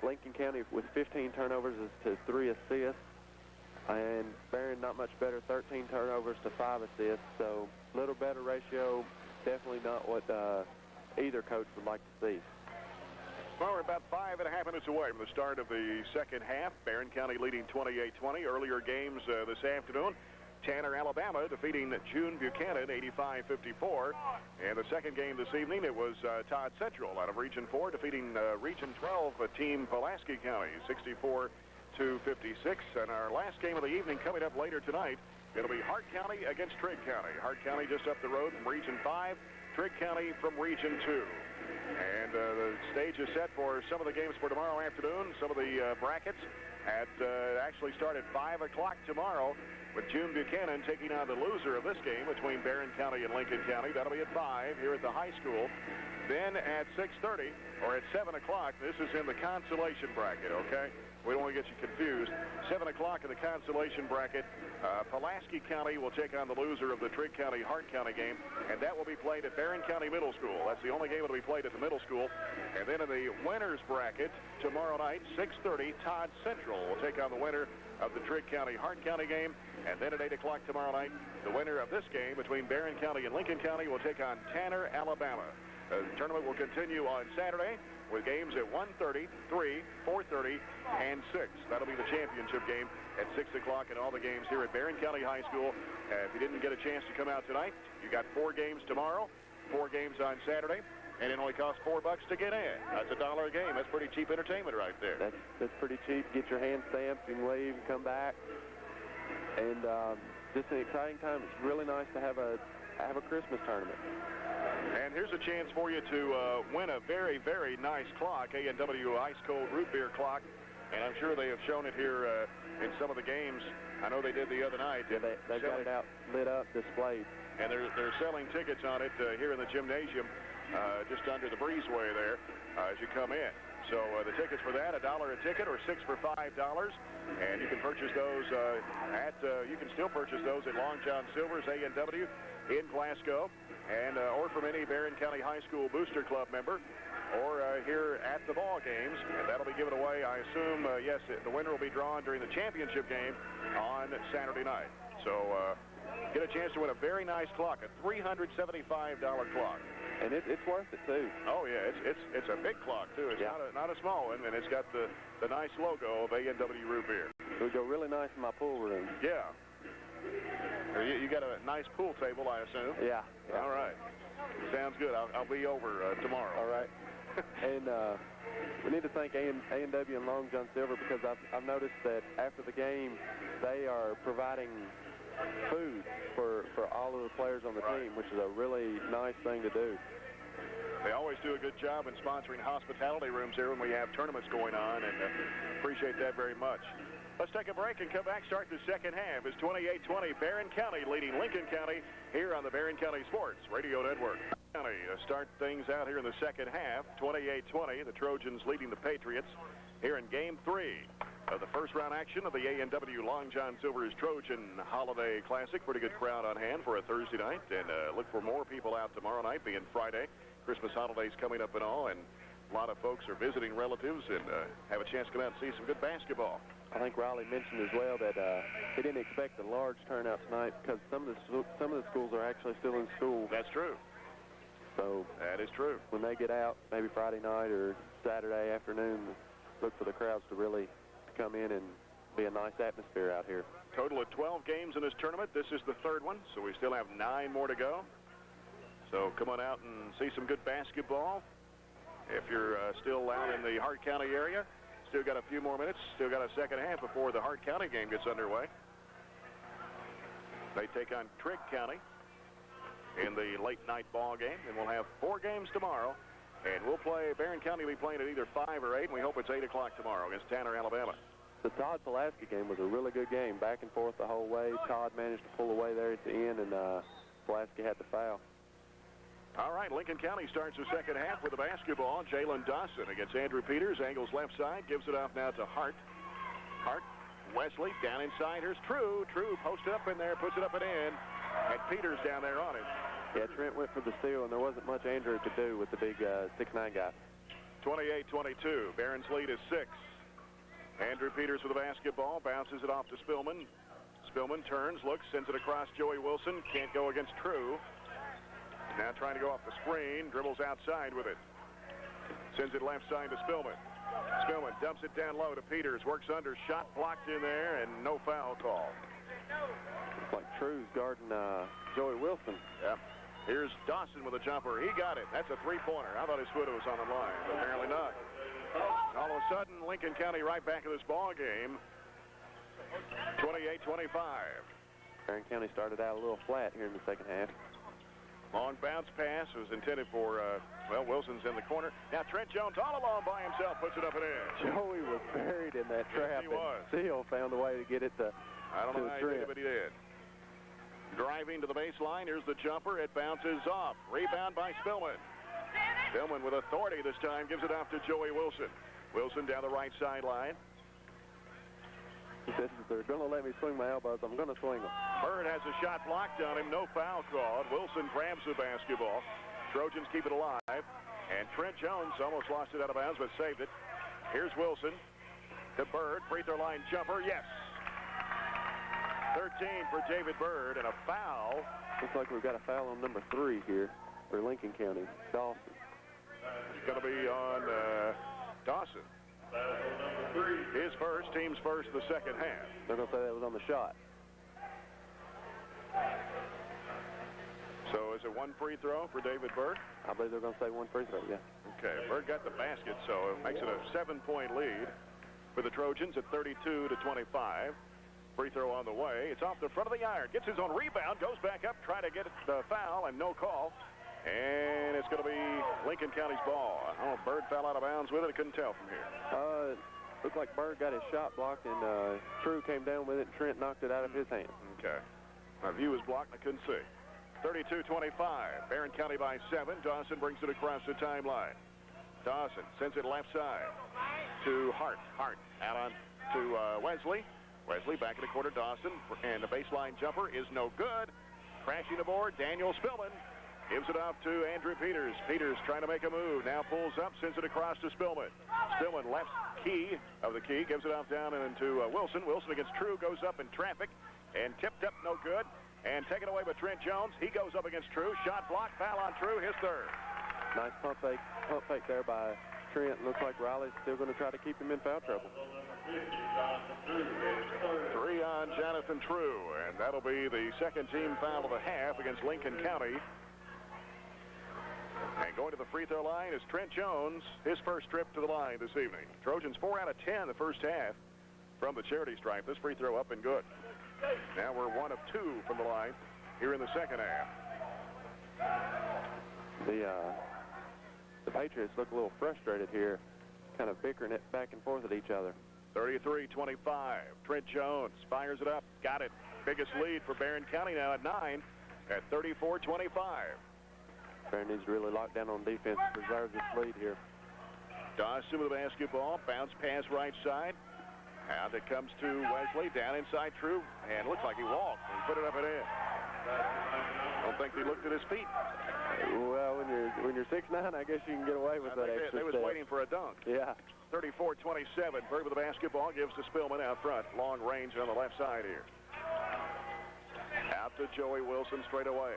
Lincoln County with 15 turnovers to 3 assists, and Barren not much better, 13 turnovers to 5 assists. So little better ratio, definitely not what either coach would like to see. Well, we're about 5.5 minutes away from the start of the second half. Barren County leading 28-20. Earlier games this afternoon, Tanner, Alabama defeating June Buchanan 85-54. And the second game this evening, it was Todd Central out of Region 4 defeating Region 12 team Pulaski County 64-56. And our last game of the evening coming up later tonight, it'll be Hart County against Trigg County. Hart County just up the road from Region 5, Trigg County from Region 2. And the stage is set for some of the games for tomorrow afternoon. Some of the brackets actually start at 5 o'clock tomorrow with June Buchanan taking on the loser of this game between Barren County and Lincoln County. That'll be at 5 here at the high school. Then at 6:30 or at 7 o'clock, this is in the consolation bracket, okay? We don't want to get you confused. 7 o'clock in the consolation bracket, Pulaski County will take on the loser of the Trigg County Hart County game, and that will be played at Barren County Middle School. That's the only game that will be played at the middle school. And then in the winners bracket tomorrow night, 6:30, Todd Central will take on the winner of the Trigg County Hart County game. And then at 8 o'clock tomorrow night, the winner of this game between Barren County and Lincoln County will take on Tanner, Alabama. The tournament will continue on Saturday with games at 1:30, 3, 4:30, and 6. That'll be the championship game at 6 o'clock, and all the games here at Barren County High School. If you didn't get a chance to come out tonight, you got 4 games tomorrow, 4 games on Saturday, and it only costs $4 to get in. That's $1 a game. That's pretty cheap entertainment right there. That's pretty cheap. Get your hand stamped, you can leave and come back. And just an exciting time. It's really nice to have a Christmas tournament. And here's a chance for you to win a very, very nice clock, A&W Ice Cold Root Beer clock. And I'm sure they have shown it here in some of the games. I know they did the other night. Yeah, they've got it out, lit up, displayed. And they're selling tickets on it here in the gymnasium, just under the breezeway there as you come in. So the tickets for that, $1 a ticket or 6 for $5. And you can purchase those you can still purchase those at Long John Silver's A&W in Glasgow, and or from any Barren County High School Booster Club member, or here at the ball games. And that'll be given away, I assume, yes, the winner will be drawn during the championship game on Saturday night. So get a chance to win a very nice clock, a $375 clock. And it's worth it, too. Oh, yeah, it's a big clock, too. It's not a small one, and it's got the nice logo of A&W Root Beer. It would go really nice in my pool room. Yeah. You got a nice pool table, I assume? Yeah. All right. Sounds good. I'll be over tomorrow. All right. And we need to thank A&W and Long John Silver, because I've noticed that after the game, they are providing food for all of the players on the team, which is a really nice thing to do. They always do a good job in sponsoring hospitality rooms here when we have tournaments going on, and appreciate that very much. Let's take a break and come back. Start the second half. It's 28-20. Barren County leading Lincoln County here on the Barren County Sports Radio Network. County start things out here in the second half. 28-20. The Trojans leading the Patriots here in Game 3 of the first round action of the A&W Long John Silver's Trojan Holiday Classic. Pretty good crowd on hand for a Thursday night, and look for more people out tomorrow night, being Friday. Christmas holidays coming up and all, and a lot of folks are visiting relatives and have a chance to come out and see some good basketball. I think Riley mentioned as well that he didn't expect a large turnout tonight because some of the schools are actually still in school. That's true. So that is true. When they get out, maybe Friday night or Saturday afternoon, look for the crowds to really come in and be a nice atmosphere out here. Total of 12 games in this tournament. This is the third one, so we still have 9 more to go. So come on out and see some good basketball. If you're still out in the Hart County area, still got a few more minutes. Still got a second half before the Hart County game gets underway. They take on Trigg County in the late night ball game, and we'll have 4 games tomorrow. And we'll play, Barren County will be playing at either 5 or 8, and we hope it's 8 o'clock tomorrow against Tanner, Alabama. The Todd-Pulaski game was a really good game, back and forth the whole way. Todd managed to pull away there at the end, and Pulaski had the foul. All right, Lincoln County starts the second half with the basketball. Jalen Dawson against Andrew Peters. Angles left side. Gives it off now to Hart. Hart. Wesley down inside. Here's True. True posted up in there. Puts it up and in. And Peters down there on it. Yeah, Trent went for the steal, and there wasn't much Andrew could do with the big 6'9" guy. 28-22. Barron's lead is 6. Andrew Peters with the basketball. Bounces it off to Spillman. Spillman turns, looks, sends it across Joey Wilson. Can't go against True. Now trying to go off the screen. Dribbles outside with it. Sends it left side to Spillman. Spillman dumps it down low to Peters. Works under. Shot blocked in there, and no foul call. Looks like True's guarding Joey Wilson. Yep. Here's Dawson with a jumper. He got it. That's a three-pointer. I thought his foot was on the line, but apparently not. All of a sudden, Lincoln County right back in this ball game. 28-25. Barren County started out a little flat here in the second half. Long bounce pass was intended for, Wilson's in the corner. Now Trent Jones all alone by himself puts it up and in. Joey was buried in that trap. Yes, he was. And still found a way to get it to I don't know how he did it, Trent. but he did. Driving to the baseline. Here's the jumper. It bounces off. Rebound by Spillman. Spillman with authority this time gives it off to Joey Wilson. Wilson down the right sideline. He says, if they're going to let me swing my elbows, I'm going to swing them. Byrd has a shot blocked on him. No foul called. Wilson grabs the basketball. Trojans keep it alive. And Trent Jones almost lost it out of bounds, but saved it. Here's Wilson to Byrd. Free throw line jumper. Yes. 13 for David Byrd, and a foul. Looks like we've got a foul on number 3 here for Lincoln County. Dawson. It's going to be on Dawson. His first, team's first, the second half. They're going to say that was on the shot. So is it one free throw for David Byrd? I believe they're going to say one free throw, yeah. Okay, Byrd got the basket, so it makes it a 7-point lead for the Trojans at 32-25. Free throw on the way. It's off the front of the iron. Gets his own rebound, goes back up, try to get the foul, and no call. And it's going to be Lincoln County's ball. Oh, Byrd fell out of bounds with it. I couldn't tell from here. Looked like Byrd got his shot blocked, and True came down with it, and Trent knocked it out of his hand. Okay. My view was blocked, and I couldn't see. 32-25. Barren County by 7. Dawson brings it across the timeline. Dawson sends it left side to Hart. Hart out on to Wesley. Wesley back in the quarter. Dawson, and the baseline jumper is no good. Crashing aboard, Daniel Spillman. Gives it off to Andrew Peters. Peters trying to make a move. Now pulls up, sends it across to Spillman. Spillman left key of the key. Gives it off down and into Wilson. Wilson against True. Goes up in traffic. And tipped up, no good. And taken away by Trent Jones. He goes up against True. Shot blocked. Foul on True. His third. Nice pump fake there by Trent. Looks like Riley's still going to try to keep him in foul trouble. 3 on Jonathan True. And that'll be the second team foul of the half against Lincoln County. And going to the free throw line is Trent Jones, his first trip to the line this evening. Trojans 4 out of 10 the first half from the charity stripe. This free throw up and good. Now we're 1 of 2 from the line here in the second half. The Patriots look a little frustrated here, kind of bickering it back and forth at each other. 33-25. Trent Jones fires it up. Got it. Biggest lead for Barren County now at 9 at 34-25. Barren needs to really lock down on defense to preserve this lead here. Dawson with the basketball. Bounce pass right side. Out it comes to Wesley. Down inside True. And looks like he walked. He put it up and in. I don't think he looked at his feet. Well, when you're 6'9", I guess you can get away with that extra They was step. waiting for a dunk. Yeah. 34-27. Byrd with the basketball. Gives to Spillman out front. Long range on the left side here. Out to Joey Wilson straight away.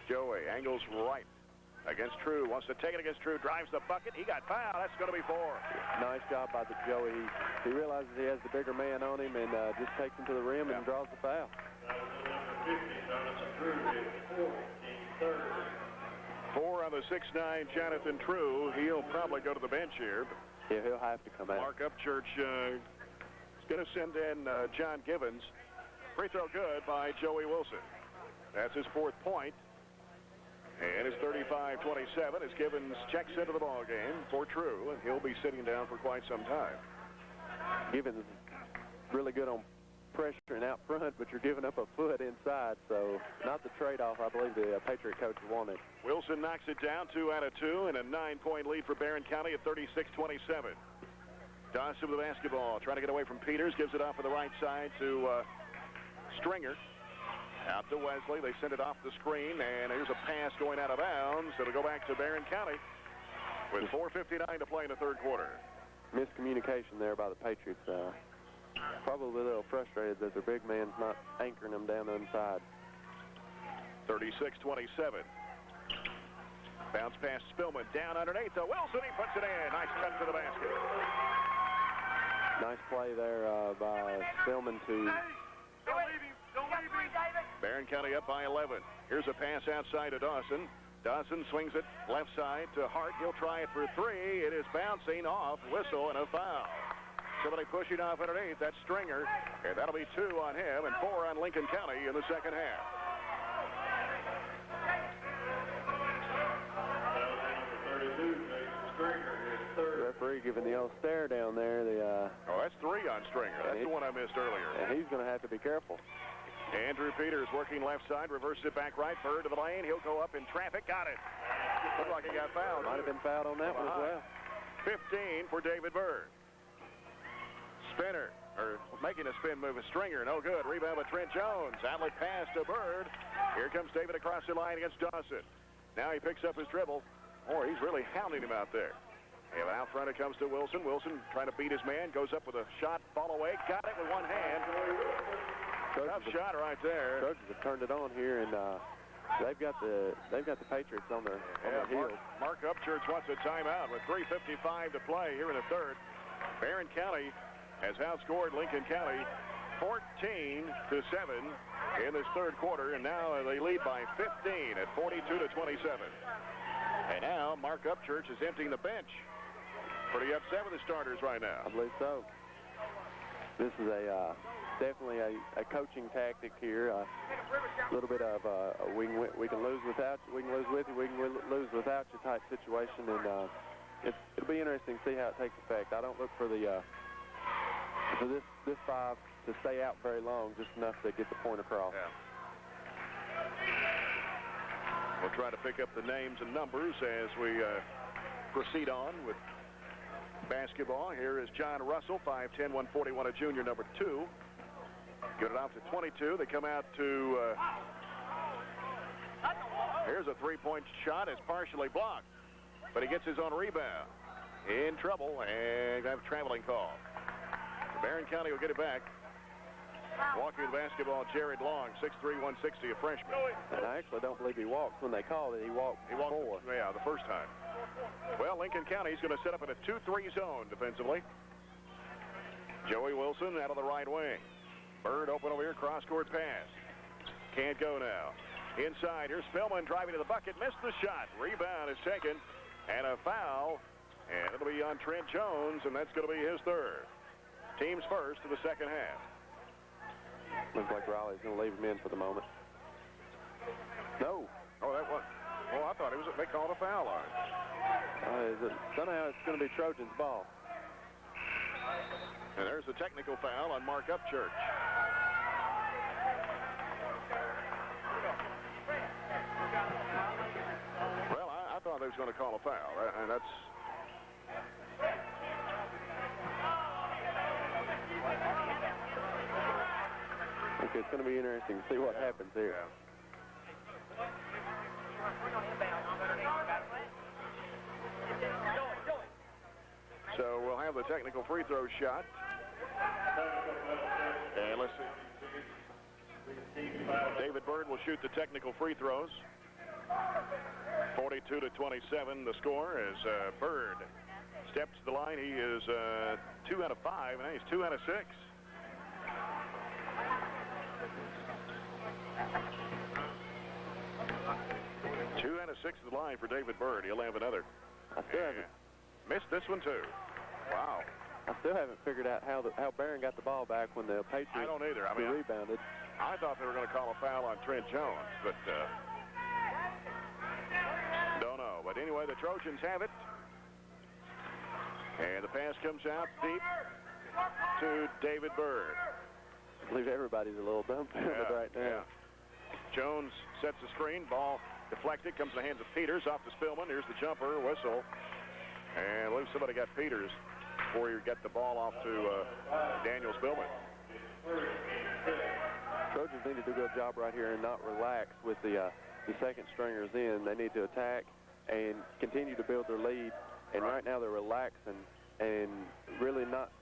Joey angles right against True. Wants to take it against True. Drives the bucket. He got fouled. That's going to be 4. Nice job by the Joey. He realizes he has the bigger man on him and just takes him to the rim and draws the foul. 4 on the 6'9", Jonathan True. He'll probably go to the bench here. Yeah, he'll have to come out. Mark Upchurch is going to send in John Givens. Free throw good by Joey Wilson. That's his 4th point. And it's 35-27 as Givens checks into the ball game for True, and he'll be sitting down for quite some time. Givens really good on pressuring out front, but you're giving up a foot inside. So not the trade-off I believe the Patriot coach wanted. Wilson knocks it down 2 out of 2, and a 9-point lead for Barren County at 36-27. Dawson with the basketball, trying to get away from Peters, gives it off on the right side to Stringer. Out to Wesley. They send it off the screen, and here's a pass going out of bounds. It'll go back to Barren County with 4:59 to play in the third quarter. Miscommunication there by the Patriots. Probably a little frustrated that their big man's not anchoring them down the inside. 36-27. Bounce pass Spillman down underneath to Wilson. He puts it in. Nice cut to the basket. Nice play there by Spillman to... Barren County up by 11. Here's a pass outside to Dawson. Dawson swings it left side to Hart. He'll try it for 3. It is bouncing off. Whistle and a foul. Somebody pushing off underneath. That's Stringer. And that'll be 2 on him and 4 on Lincoln County in the second half. The referee giving the old stare down there. Oh, that's 3 on Stringer. That's the one I missed earlier. And he's going to have to be careful. Andrew Peters working left side, reverses it back right. Byrd to the lane. He'll go up in traffic. Got it. Looked like he got fouled. Might have been fouled on that one as well. 15 for David Byrd. Spinner, or making a spin move with Stringer. No good. Rebound by Trent Jones. Outlet pass to Byrd. Here comes David across the line against Dawson. Now he picks up his dribble. Boy, he's really hounding him out there. And out front it comes to Wilson. Wilson trying to beat his man. Goes up with a shot. Fall away. Got it with one hand. Tough shot right there. Trojans have turned it on here, and they've got the Patriots on their heels. Mark Upchurch wants a timeout with 3:55 to play here in the third. Barren County has outscored Lincoln County 14-7 in this third quarter, and now they lead by 15 at 42-27. And now Mark Upchurch is emptying the bench. Pretty upset with the starters right now. I believe so. This is definitely a coaching tactic here. A little bit of we can lose without you, we can lose with you, we can lose without you type situation, and it'll be interesting to see how it takes effect. I don't look for this 5 to stay out very long, just enough to get the point across. Yeah. We'll try to pick up the names and numbers as we proceed on with basketball. Here is John Russell, 5'10", 141, a junior, number 2. Get it off to 22. They come out to... here's a three-point shot. It's partially blocked, but he gets his own rebound. In trouble, and have a traveling call. Barren County will get it back. Walking the basketball, Jared Long, 6'3", 160, a freshman. And I actually don't believe he walked when they called it. He walked 4. Yeah, the first time. Well, Lincoln County is going to set up in a 2-3 zone defensively. Joey Wilson out of the right wing. Byrd open over here, cross-court pass. Can't go now. Inside, here's Spillman driving to the bucket, missed the shot. Rebound is taken, and a foul. And it'll be on Trent Jones, and that's going to be his third. Team's first of the second half. Looks like Raleigh's going to leave him in for the moment. No. Oh, that was. Oh, I thought they called a foul on it. Somehow it's going to be Trojans' ball. And there's a technical foul on Mark Upchurch. Well, I thought they was going to call a foul, and that's. Okay, it's going to be interesting to see what happens here. So we'll have the technical free throw shot. And let's see. David Byrd will shoot the technical free throws. 42-27 the score as Byrd steps to the line. He is 2 out of 5, and he's 2 out of 6. Two out of 6 to the line for David Byrd. He'll have another. I still haven't missed this one too. Wow. I still haven't figured out how Barren got the ball back when the Patriots I don't either. I mean, rebounded. I thought they were going to call a foul on Trent Jones, but don't know. But anyway, the Trojans have it. And the pass comes out deep to David Byrd. I believe everybody's a little dumbfounded right now. Yeah. Jones sets the screen. Ball deflected. Comes in the hands of Peters. Off to Spillman. Here's the jumper. Whistle. And I believe somebody got Peters before you get the ball off to Daniel Spillman. Trojans need to do a good job right here and not relax with the second stringers in. They need to attack and continue to build their lead. And right now they're relaxing and really not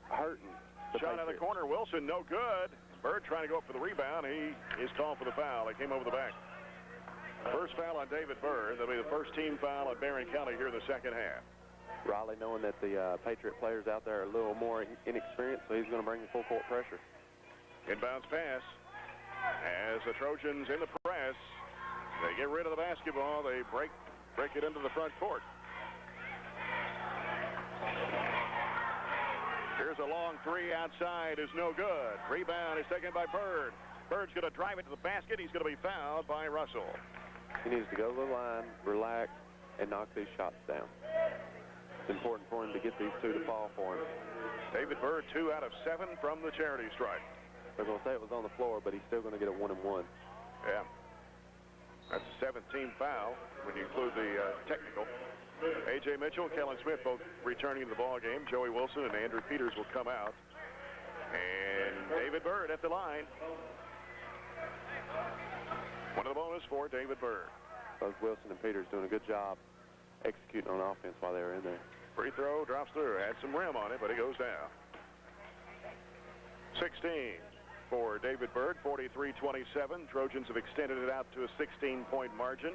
hurting the Shot out of the corner. Wilson, no good. Byrd trying to go up for the rebound. He is called for the foul. It came over the back. First foul on David Byrd. That'll be the first team foul on Barren County here in the second half. Riley, knowing that the Patriot players out there are a little more inexperienced, so he's going to bring the full court pressure. Inbounds pass. As the Trojans in the press, they get rid of the basketball. They break it into the front court. Here's a long three outside is no good. Rebound is taken by Byrd. Bird's going to drive it to the basket. He's going to be fouled by Russell. He needs to go to the line, relax, and knock these shots down. It's important for him to get these two to fall for him. David Byrd, 2 out of 7 from the charity stripe. They're going to say it was on the floor, but he's still going to get a 1-and-1. Yeah. That's a 17th foul when you include the technical. A.J. Mitchell, Kellen Smith both returning to the ball game. Joey Wilson and Andrew Peters will come out. And David Byrd at the line. One of the bonus for David Byrd. Both Wilson and Peters doing a good job executing on offense while they were in there. Free throw drops through. Had some rim on it, but it goes down. 16 for David Byrd, 43-27. Trojans have extended it out to a 16-point margin.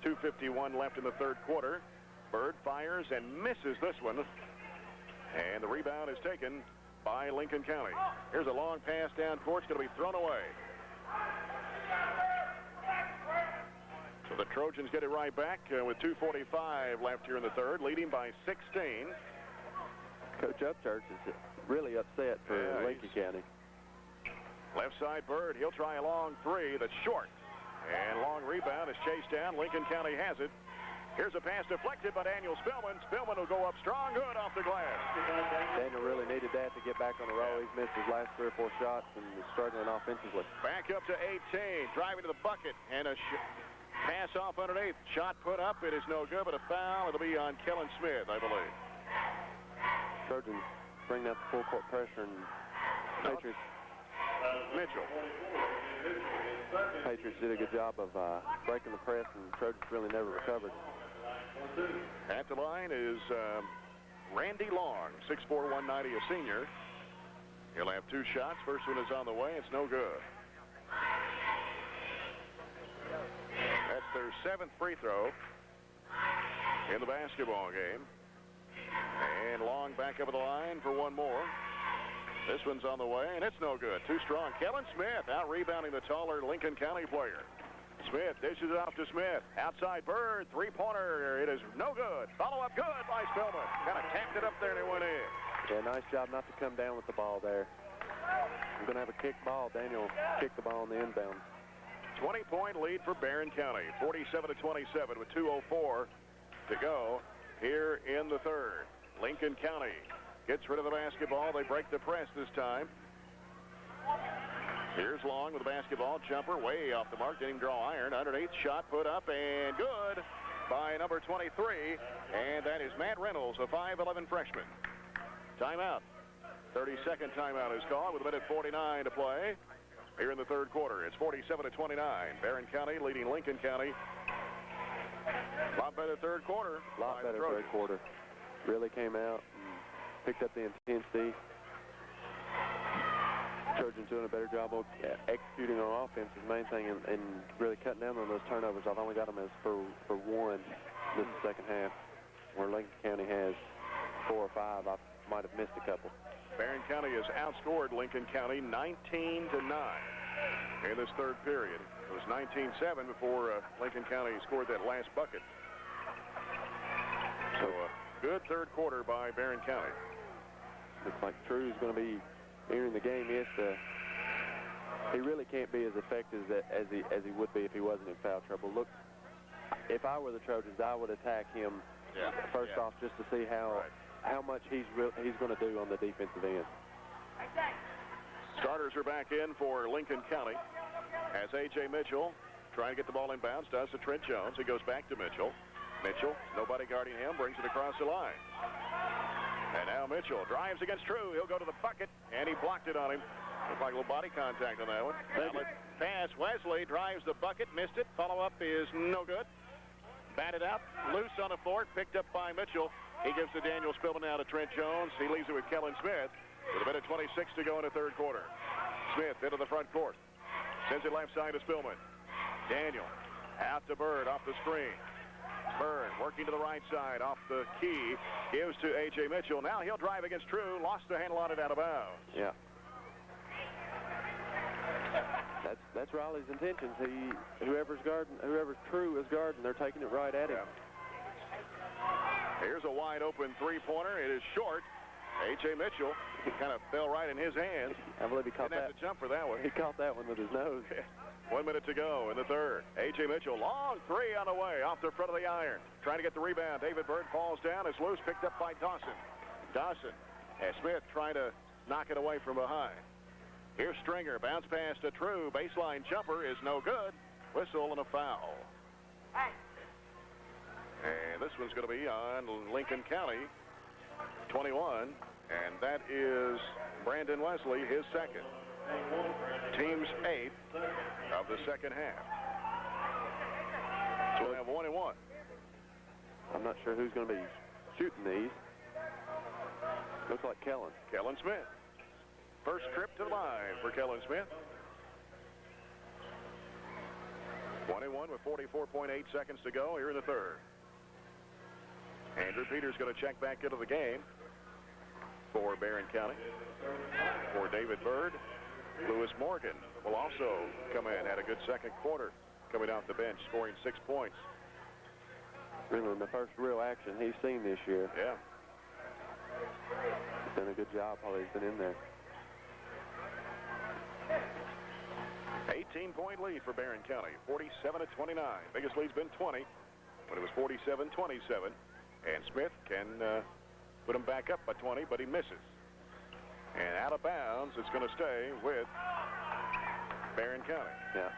2:51 left in the third quarter. Byrd fires and misses this one. And the rebound is taken by Lincoln County. Here's a long pass down court. It's going to be thrown away. So the Trojans get it right back with 2:45 left here in the third, leading by 16. Coach Upchurch is really upset for Lincoln County. Left side Byrd. He'll try a long three that's short. And long rebound is chased down. Lincoln County has it. Here's a pass deflected by Daniel Spillman. Spillman will go up strong, good off the glass. Daniel really needed that to get back on the roll. He's missed his last 3 or 4 shots and is struggling offensively. Back up to 18, driving to the bucket, and a pass off underneath. Shot put up, it is no good, but a foul. It'll be on Kellen Smith, I believe. Trojans bring out the full court pressure, and Patriots. Mitchell. Patriots did a good job of breaking the press, and Trojans really never recovered. At the line is Randy Long, 6'4", 190, a senior. He'll have 2 shots. First one is on the way. It's no good. That's their 7th free throw in the basketball game. And Long back up at the line for one more. This one's on the way, and it's no good. Too strong. Kellen Smith out rebounding the taller Lincoln County player. Smith dishes it off to Smith. Outside Byrd, 3-pointer. It is no good. Follow-up good by Spillman. Kind of tapped it up there and it went in. Yeah, nice job not to come down with the ball there. We're going to have a kick ball. Daniel kicked the ball on the inbound. 20-point lead for Barren County. 47-27 with 2:04 to go here in the third. Lincoln County gets rid of the basketball. They break the press this time. Here's Long with the basketball. Jumper way off the mark. Didn't draw iron. Underneath. Shot put up and good by number 23. And that is Matt Reynolds, a 5'11 freshman. Timeout. 32nd timeout is called with a minute 49 to play here in the third quarter. It's 47-29. Barren County leading Lincoln County. A lot better third quarter. A lot better third quarter. Really came out and picked up the intensity. Trojans doing a better job of executing on offense is the main thing, and really cutting down on those turnovers. I've only got them as for one this second half, where Lincoln County has 4 or 5. I might have missed a couple. Barren County has outscored Lincoln County 19-9 in this third period. It was 19-7 before Lincoln County scored that last bucket. So a good third quarter by Barren County. Looks like True's going to be entering the game. He really can't be as effective as he would be if he wasn't in foul trouble. Look, if I were the Trojans, I would attack him first off just to see how much he's going to do on the defensive end. Starters are back in for Lincoln County as A.J. Mitchell trying to get the ball inbounds, does to Trent Jones. He goes back to Mitchell. Mitchell, nobody guarding him, brings it across the line. And now Mitchell drives against True. He'll go to the bucket, and he blocked it on him. Looked like a little body contact on that one. Pass, Wesley drives the bucket, missed it. Follow-up is no good. Batted out, loose on the floor, picked up by Mitchell. He gives to Daniel Spillman now to Trent Jones. He leaves it with Kellen Smith with a minute 26 to go in the third quarter. Smith into the front court. Sends it left side to Spillman. Daniel out to Byrd off the screen. Byrd working to the right side off the key. Gives to A.J. Mitchell. Now he'll drive against True. Lost the handle on it out of bounds. Yeah. That's Riley's intentions. Whoever's True is guarding, they're taking it right at him. Here's a wide open three-pointer. It is short. A.J. Mitchell kind of fell right in his hands. I believe he caught that. Didn't have to jump for that one. He caught that one with his nose. 1 minute to go in the third. A.J. Mitchell, long three on the way, off the front of the iron. Trying to get the rebound. David Byrd falls down. It's loose, picked up by Dawson. Dawson and Smith trying to knock it away from behind. Here's Stringer. Bounce pass to True. Baseline jumper is no good. Whistle and a foul. And this one's going to be on Lincoln County, 21. And that is Brandon Wesley, his second. Team's 8th of the second half. So we'll have 1 and 1. I'm not sure who's going to be shooting these. Looks like Kellen. Kellen Smith. First trip to the line for Kellen Smith. 1 and 1 with 44.8 seconds to go here in the third. Andrew Peters going to check back into the game for Barren County. For David Byrd, Lewis Morgan will also come in. Had a good second quarter coming off the bench, scoring 6 points. Really the first real action he's seen this year. Yeah. He's done a good job while he's been in there. 18-point lead for Barren County, 47-29. Biggest lead's been 20, but it was 47-27. And Smith can put him back up by 20, but he misses. And out of bounds, it's going to stay with Barren County. Yeah.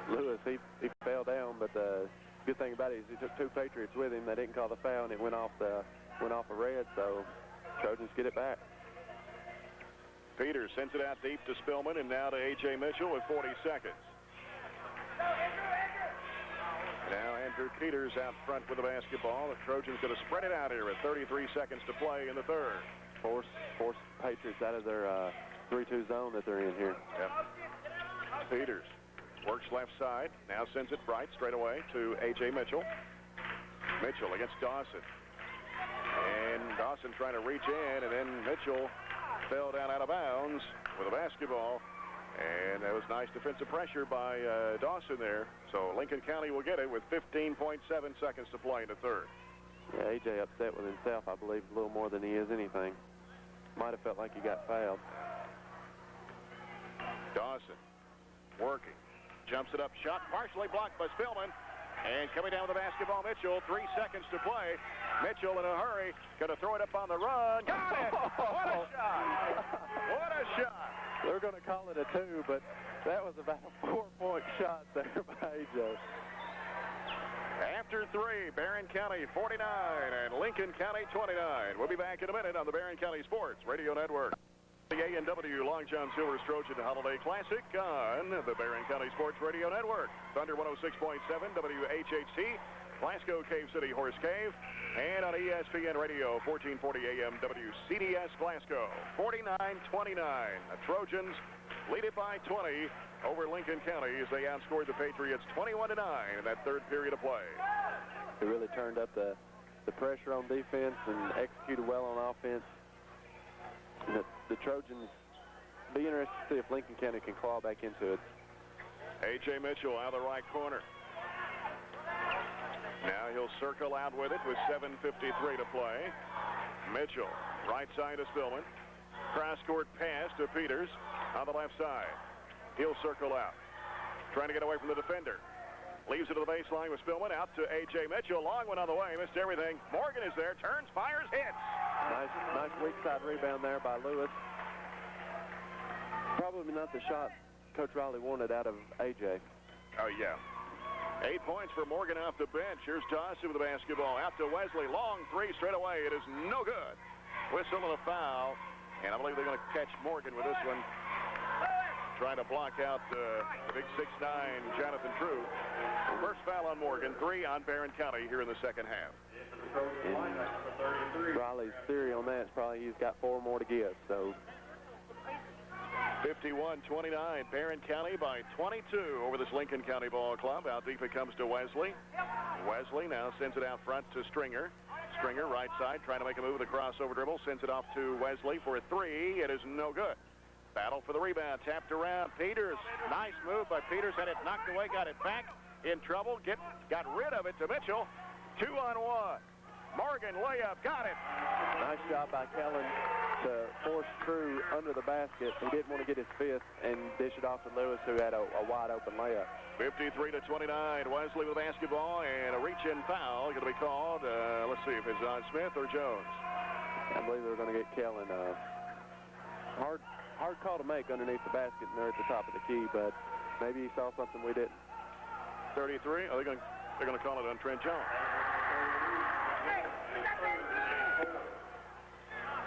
Lewis, he fell down, but the good thing about it is he took 2 Patriots with him. They didn't call the foul, and it went off a red, so Trojans get it back. Peters sends it out deep to Spillman, and now to A.J. Mitchell with 40 seconds. Now Andrew Peters out front with the basketball. The Trojans going to spread it out here with 33 seconds to play in the third. Force Patriots out of their 3-2 zone that they're in here. Yep. Peters works left side. Now sends it right straight away to A.J. Mitchell. Mitchell against Dawson. And Dawson trying to reach in, and then Mitchell fell down out of bounds with a basketball. And that was nice defensive pressure by Dawson there. So Lincoln County will get it with 15.7 seconds to play in the third. Yeah, A.J. upset with himself, I believe, a little more than he is anything. Might have felt like he got fouled. Dawson working. Jumps it up, shot partially blocked by Spillman. And coming down with the basketball, Mitchell, 3 seconds to play. Mitchell in a hurry, going to throw it up on the run. Got it! What a shot! What a shot! They're going to call it a 2, but that was about a 4-point shot there by A.J. After 3, Barren County 49 and Lincoln County 29. We'll be back in a minute on the Barren County Sports Radio Network. The A&W Long John Silver's Trojan Holiday Classic on the Barren County Sports Radio Network. Thunder 106.7 WHHT, Glasgow Cave City Horse Cave, and on ESPN Radio 1440 AM WCDS Glasgow. 49-29. The Trojans lead it by 20 over Lincoln County as they outscored the Patriots 21-9 in that third period of play. They really turned up the pressure on defense and executed well on offense. And the Trojans, be interested to see if Lincoln County can claw back into it. A.J. Mitchell out of the right corner. Now he'll circle out with it with 7:53 to play. Mitchell, right side to Spillman. Cross-court pass to Peters on the left side. He'll circle out. Trying to get away from the defender. Leaves it to the baseline with Spillman. Out to A.J. Mitchell. Long one on the way. Missed everything. Morgan is there. Turns, fires, hits. Nice weak side rebound there by Lewis. Probably not the shot Coach Riley wanted out of A.J. Oh, yeah. 8 points for Morgan off the bench. Here's Dawson with the basketball. Out to Wesley. Long three straight away. It is no good. Whistle and a foul. And I believe they're going to catch Morgan with this one. Trying to block out the big 6'9", Jonathan True. First foul on Morgan. 3 on Barren County here in the second half. And Riley's theory on that is probably he's got 4 more to give. So 51-29, Barren County by 22 over this Lincoln County ball club. Out deep it comes to Wesley. Wesley now sends it out front to Stringer. Stringer, right side, trying to make a move with a crossover dribble. Sends it off to Wesley for a 3. It is no good. Battle for the rebound. Tapped around. Peters. Nice move by Peters. Had it knocked away. Got it back. In trouble. Got rid of it to Mitchell. 2-on-1. Morgan layup. Got it. Nice job by Kellen to force True under the basket. He didn't want to get his fifth and dish it off to Lewis, who had a wide open layup. 53-29. Wesley with the basketball, and a reach-in foul going to be called. Let's see if it's on Smith or Jones. I believe they're going to get Kellen. Hard call to make underneath the basket, and they're at the top of the key, but maybe he saw something we didn't. 33. Oh, they're going to call it on Trent Jones.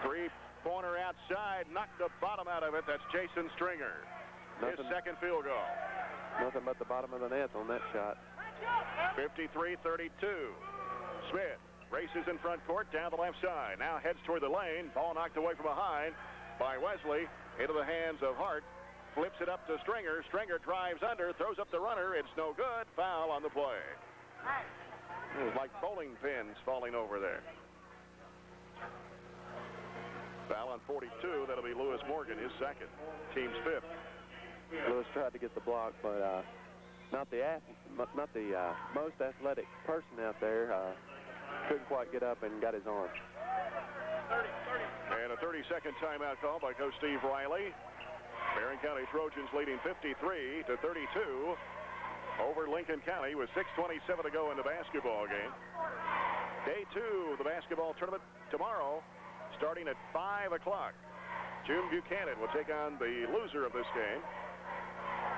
Three-pointer outside, knocked the bottom out of it. That's Jason Stringer. His second field goal. Nothing but the bottom of the net on that shot. 53-32. Smith races in front court down the left side. Now heads toward the lane. Ball knocked away from behind by Wesley into the hands of Hart. Flips it up to Stringer. Stringer drives under, throws up the runner. It's no good. Foul on the play. It was like bowling pins falling over there. Foul on 42. That'll be Lewis Morgan, his second. Team's fifth. Lewis tried to get the block, but not the most athletic person out there. Couldn't quite get up and got his arm. And a 30-second timeout call by Coach Steve Riley. Barren County Trojans leading 53-32 over Lincoln County with 6:27 to go in the basketball game. Day 2 of the basketball tournament tomorrow, starting at 5 o'clock. June Buchanan will take on the loser of this game.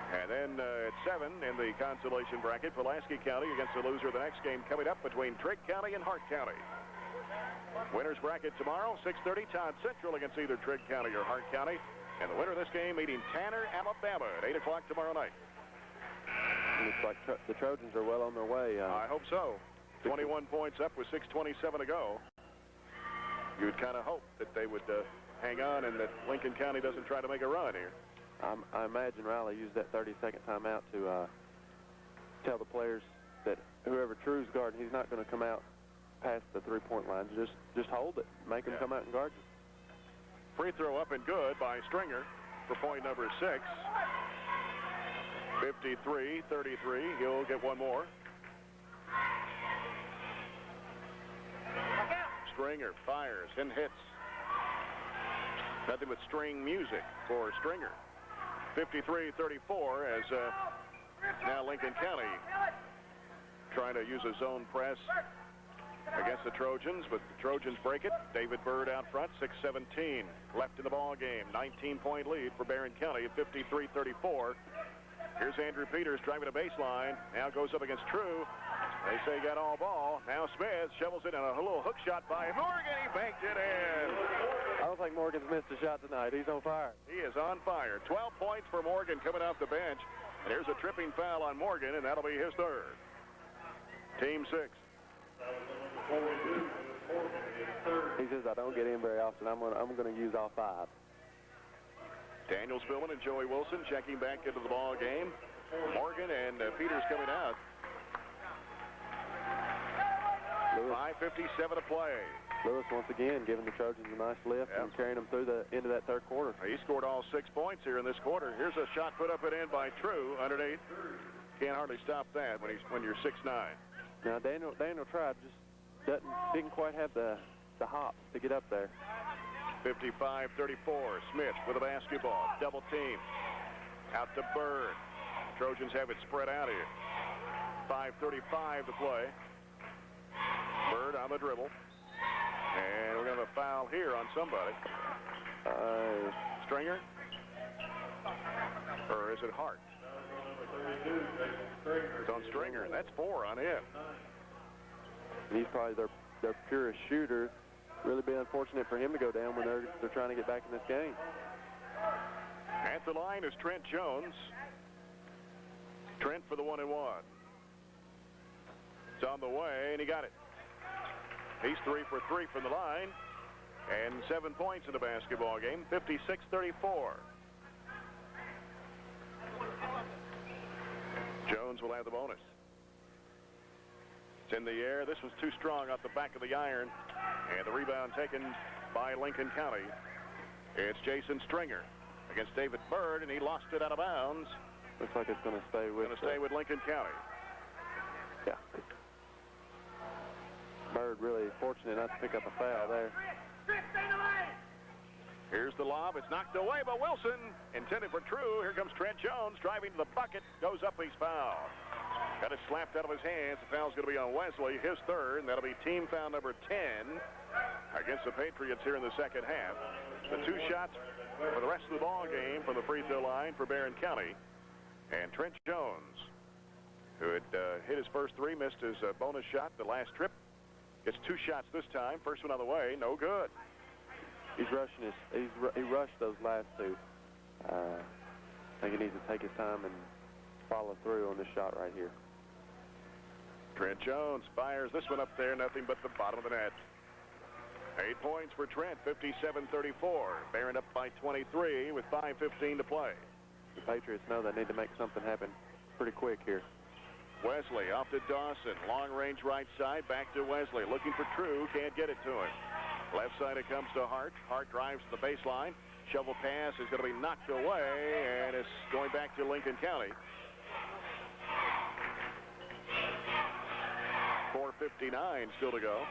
And then at 7 in the consolation bracket, Pulaski County against the loser of the next game coming up between Trigg County and Hart County. Winners bracket tomorrow, 6:30, Todd Central against either Trigg County or Hart County. And the winner of this game meeting Tanner, Alabama at 8 o'clock tomorrow night. Looks like the Trojans are well on their way. I hope so. 21 points up with 6:27 to go. You would kind of hope that they would hang on and that Lincoln County doesn't try to make a run here. I imagine Riley used that 30-second timeout to tell the players that whoever True's guarding, he's not going to come out past the three-point line. Just hold it. Make him come out and guard you. Free throw up and good by Stringer for point number 6. 53-33. He'll get one more. Stringer fires and hits. Nothing but string music for Stringer. 53-34 as now Lincoln County trying to use a zone press against the Trojans, but the Trojans break it. David Byrd out front, 6:17 left in the ball game. 19-point lead for Barren County at 53-34. Here's Andrew Peters driving a baseline. Now goes up against True. They say he got all ball. Now Smith shovels it in a little hook shot by Morgan. He banked it in. I don't think Morgan's missed a shot tonight. He's on fire. He is on fire. 12 points for Morgan coming off the bench. And here's a tripping foul on Morgan, and that'll be his third. Team 6. He says, I don't get in very often. I'm going to use all 5. Daniel Spillman and Joey Wilson checking back into the ball game. Morgan and Peters coming out. 5:57 to play. Lewis once again giving the Trojans a nice lift and carrying them through the into that third quarter. He scored all 6 points here in this quarter. Here's a shot put up and in by True underneath. Can't hardly stop that when you're 6'9". Now Daniel tried, just didn't quite have the hop to get up there. 55-34. Smith with a basketball. Double team. Out to Byrd. Trojans have it spread out here. 5:35 to play. Byrd on the dribble. And we're going to have a foul here on somebody. Stringer? Or is it Hart? It's on Stringer, and that's 4 on him. He's probably their purest shooter. Really be unfortunate for him to go down when they're trying to get back in this game. At the line is Trent Jones. Trent for the 1-and-1. It's on the way, and he got it. He's 3 for 3 from the line, and 7 points in the basketball game, 56-34. Jones will have the bonus. It's in the air. This was too strong off the back of the iron, and the rebound taken by Lincoln County. It's Jason Stringer against David Byrd, and he lost it out of bounds. Looks like it's going to stay with Lincoln County. Yeah. Byrd really fortunate not to pick up a foul there. Here's the lob. It's knocked away by Wilson. Intended for True. Here comes Trent Jones driving to the bucket. Goes up. He's fouled. Got it slapped out of his hands. The foul's going to be on Wesley, his 3rd, and that'll be team foul number 10 against the Patriots here in the second half. The 2 shots for the rest of the ball game from the free throw line for Barren County. And Trent Jones, who had hit his first 3, missed his bonus shot the last trip, gets 2 shots this time. First one on the way, no good. He's rushing he rushed those last 2. I think he needs to take his time and follow through on this shot right here. Trent Jones fires this one up there, nothing but the bottom of the net. 8 points for Trent, 57-34. Barren up by 23 with 5:15 to play. The Patriots know they need to make something happen pretty quick here. Wesley off to Dawson. Long range right side. Back to Wesley. Looking for True. Can't get it to him. Left side it comes to Hart. Hart drives to the baseline. Shovel pass is going to be knocked away, and it's going back to Lincoln County. 4:59 still to go.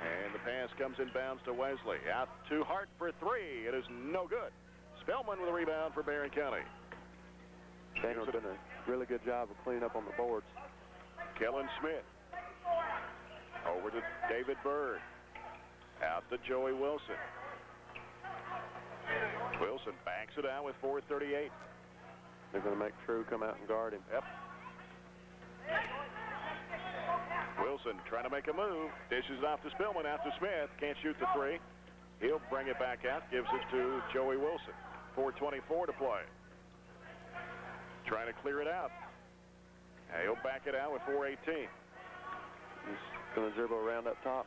And the pass comes in bounds to Wesley. Out to Hart for 3. It is no good. Spillman with a rebound for Barren County. Daniel's done a really good job of cleaning up on the boards. Kellen Smith. Over to David Byrd. Out to Joey Wilson. Wilson backs it out with 4:38. They're going to make True come out and guard him. Yep. Wilson trying to make a move. Dishes it off to Spillman, out to Smith. Can't shoot the 3. He'll bring it back out. Gives it to Joey Wilson. 4:24 to play. Trying to clear it out. He'll back it out with 4:18. He's going to dribble around up top.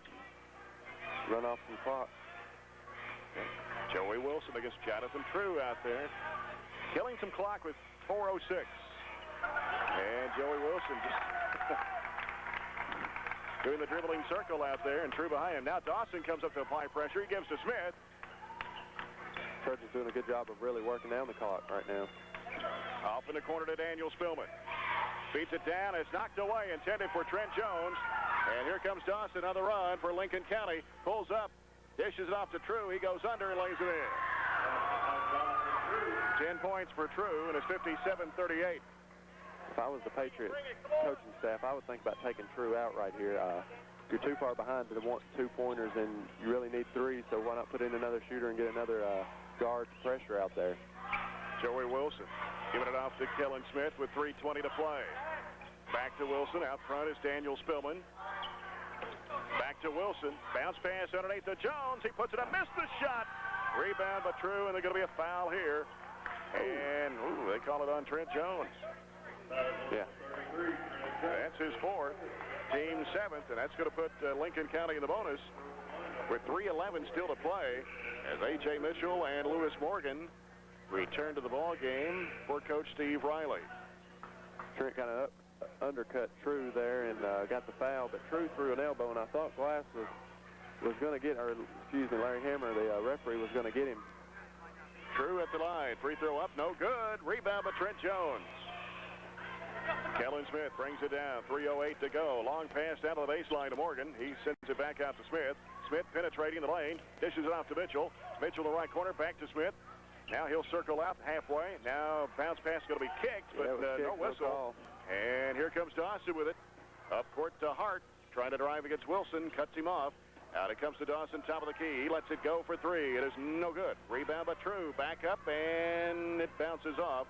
Run off some clock. Joey Wilson against Jonathan True out there. Killing some clock with 4:06. And Joey Wilson just doing the dribbling circle out there, and True behind him. Now Dawson comes up to apply pressure. He gives to Smith. Trojans doing a good job of really working down the clock right now. Off in the corner to Daniel Spillman. Beats it down. It's knocked away. Intended for Trent Jones. And here comes Dawson on the run for Lincoln County. Pulls up. Dishes it off to True. He goes under and lays it in. 10 points for True, and it's 57-38. If I was the Patriots coaching staff, I would think about taking True out right here. You're too far behind to want 2-pointers, and you really need 3, so why not put in another shooter and get another guard pressure out there? Joey Wilson giving it off to Kellen Smith with 3:20 to play. Back to Wilson. Out front is Daniel Spillman. Back to Wilson. Bounce pass underneath to Jones. He puts it up. Missed the shot. Rebound by True, and there's going to be a foul here. And, they call it on Trent Jones. Yeah. That's his 4th. Team 7th, and that's going to put Lincoln County in the bonus with 3:11 still to play as A.J. Mitchell and Lewis Morgan return to the ball game for Coach Steve Riley. Trent kind of undercut True there and got the foul, but True threw an elbow, and I thought Glass was going to get, Larry Hammer, the referee, was going to get him. True at the line. Free throw up, no good. Rebound by Trent Jones. Kellen Smith brings it down. 3:08 to go. Long pass down to the baseline to Morgan. He sends it back out to Smith. Smith penetrating the lane. Dishes it off to Mitchell. Mitchell in the right corner. Back to Smith. Now he'll circle out halfway. Now bounce pass is going to be kicked, but no whistle. And here comes Dawson with it. Up court to Hart. Trying to drive against Wilson. Cuts him off. Out it comes to Dawson, top of the key. He lets it go for three. It is no good. Rebound by True. Back up, and it bounces off.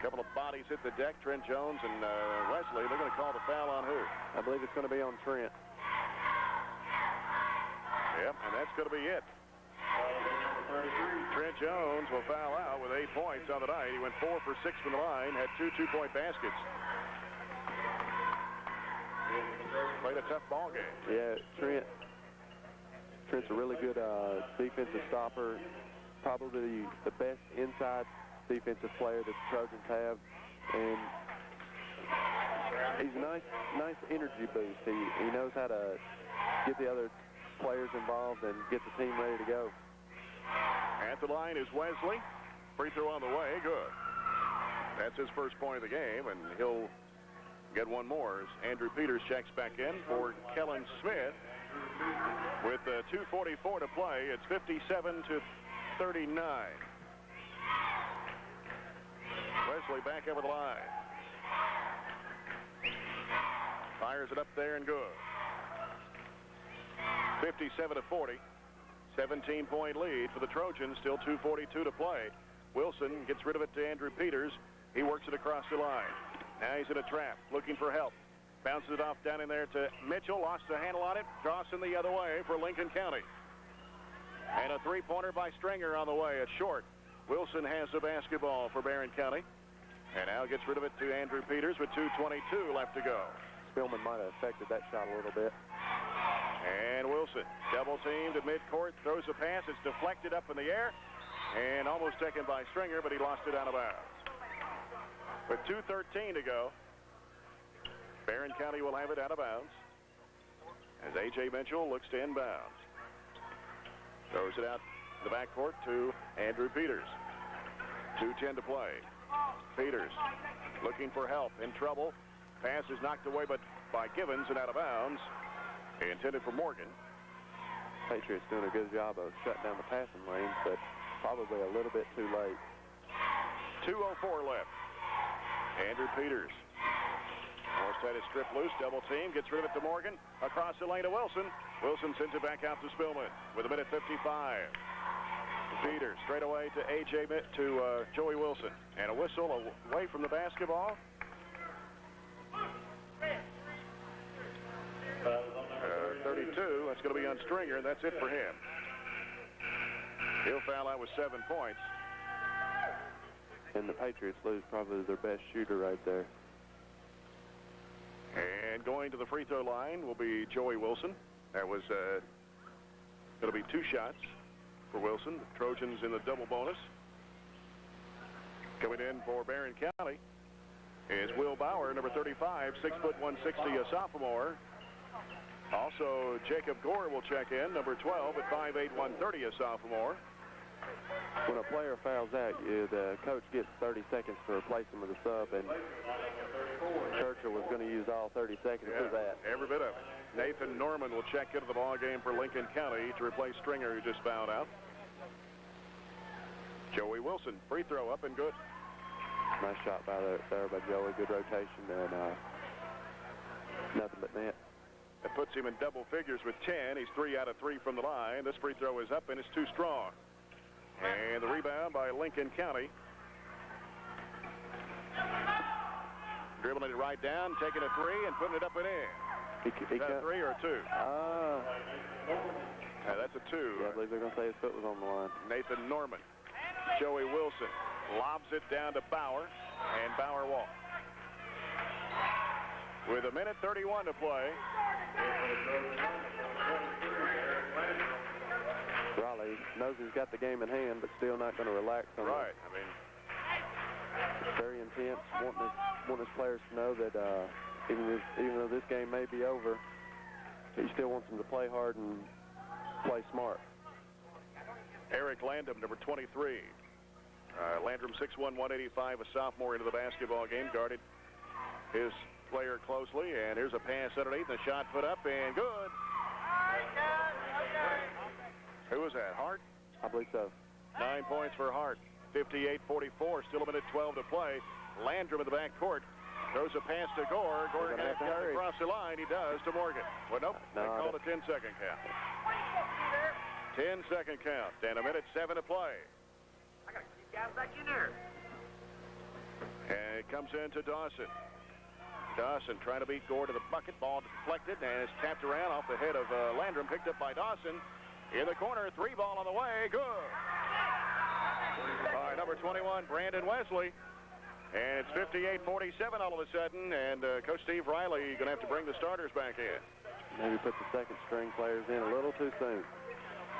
A couple of bodies hit the deck. Trent Jones and Wesley. They're going to call the foul on who? I believe it's going to be on Trent. Yep, and that's going to be it. Trent Jones will foul out with 8 points on the night. He went 4 for 6 from the line, had 2 two-point baskets. Played a tough ball game. Yeah, Trent's a really good defensive stopper. Probably the best inside defensive player that the Trojans have, and he's a nice energy boost. He knows how to get the other players involved and get the team ready to go. At the line is Wesley. Free throw on the way. Good. That's his first point of the game, and he'll get one more as Andrew Peters checks back in for Kellen Smith. With 2:44 to play, it's 57-39. Wesley back over the line. Fires it up there and good. 57-40. 17-point lead for the Trojans. Still 2:42 to play. Wilson gets rid of it to Andrew Peters. He works it across the line. Now he's in a trap, looking for help. Bounces it off down in there to Mitchell. Lost the handle on it. Dawson the other way for Lincoln County. And a three-pointer by Stringer on the way. It's short. Wilson has the basketball for Barren County. And now gets rid of it to Andrew Peters with 2:22 left to go. Spillman might have affected that shot a little bit. And Wilson, double teamed at midcourt, throws a pass. It's deflected up in the air and almost taken by Stringer, but he lost it out of bounds. With 2:13 to go, Barren County will have it out of bounds as A.J. Mitchell looks to inbound. Throws it out in the backcourt to Andrew Peters. 2:10 to play. Peters looking for help, in trouble. Pass is knocked away but by Givens and out of bounds. Intended for Morgan. Patriots doing a good job of shutting down the passing lanes, but probably a little bit too late. 2:04 left. Andrew Peters. Morstead is stripped loose, double team, gets rid of it to Morgan. Across the lane to Wilson. Wilson sends it back out to Spillman with 1:55. Peters straight away to to Joey Wilson. And a whistle away from the basketball. 32, that's going to be on Stringer, and that's it for him. He'll foul out with 7 points. And the Patriots lose probably their best shooter right there. And going to the free throw line will be Joey Wilson. That was going to be 2 shots for Wilson. The Trojans in the double bonus. Coming in for Barren County is Will Bauer, number 35, 6 foot 160, a sophomore. Also, Jacob Gore will check in, number 12 at 5'8", 130, a sophomore. When a player fouls out, the coach gets 30 seconds to replace him with a sub, and Churchill was going to use all 30 seconds for that. Every bit of it. Nathan Norman will check into the ball game for Lincoln County to replace Stringer, who just fouled out. Joey Wilson, free throw up and good. Nice shot there by Joey. Good rotation and nothing but net. That puts him in double figures with 10. He's 3 out of 3 from the line. This free throw is up and it's too strong. And the rebound by Lincoln County. Dribbling it right down, taking a 3 and putting it up and in. Is that a 3 or a 2? That's a 2. Yeah, I believe they're going to say his foot was on the line. Nathan Norman. Joey Wilson lobs it down to Bauer, and Bauer walks. With 1:31 to play. Raleigh knows he's got the game in hand, but still not going to relax on Right. it. I mean, it's very intense. Wanting his players to know that even though this game may be over, he still wants them to play hard and play smart. Eric Landrum, number 23. Landrum, 6'1", 185, a sophomore into the basketball game, guarded his player closely, and here's a pass underneath, the shot put up, and good. Who was that, Hart? I believe so. 9 points for Hart, 58-44, still 1:12 to play. Landrum in the backcourt throws a pass to Gore. Gore has to across the line. He does to Morgan. Well, nope, they called a 10-second count. 10-second count and 1:07 to play. I got to keep guys back in there. And it comes into Dawson. Dawson trying to beat Gore to the bucket. Ball deflected and it's tapped around off the head of Landrum. Picked up by Dawson. In the corner, 3 ball on the way. Good. By number 21, Brandon Wesley. And it's 58-47 all of a sudden. And Coach Steve Riley going to have to bring the starters back in. Maybe put the second string players in a little too soon.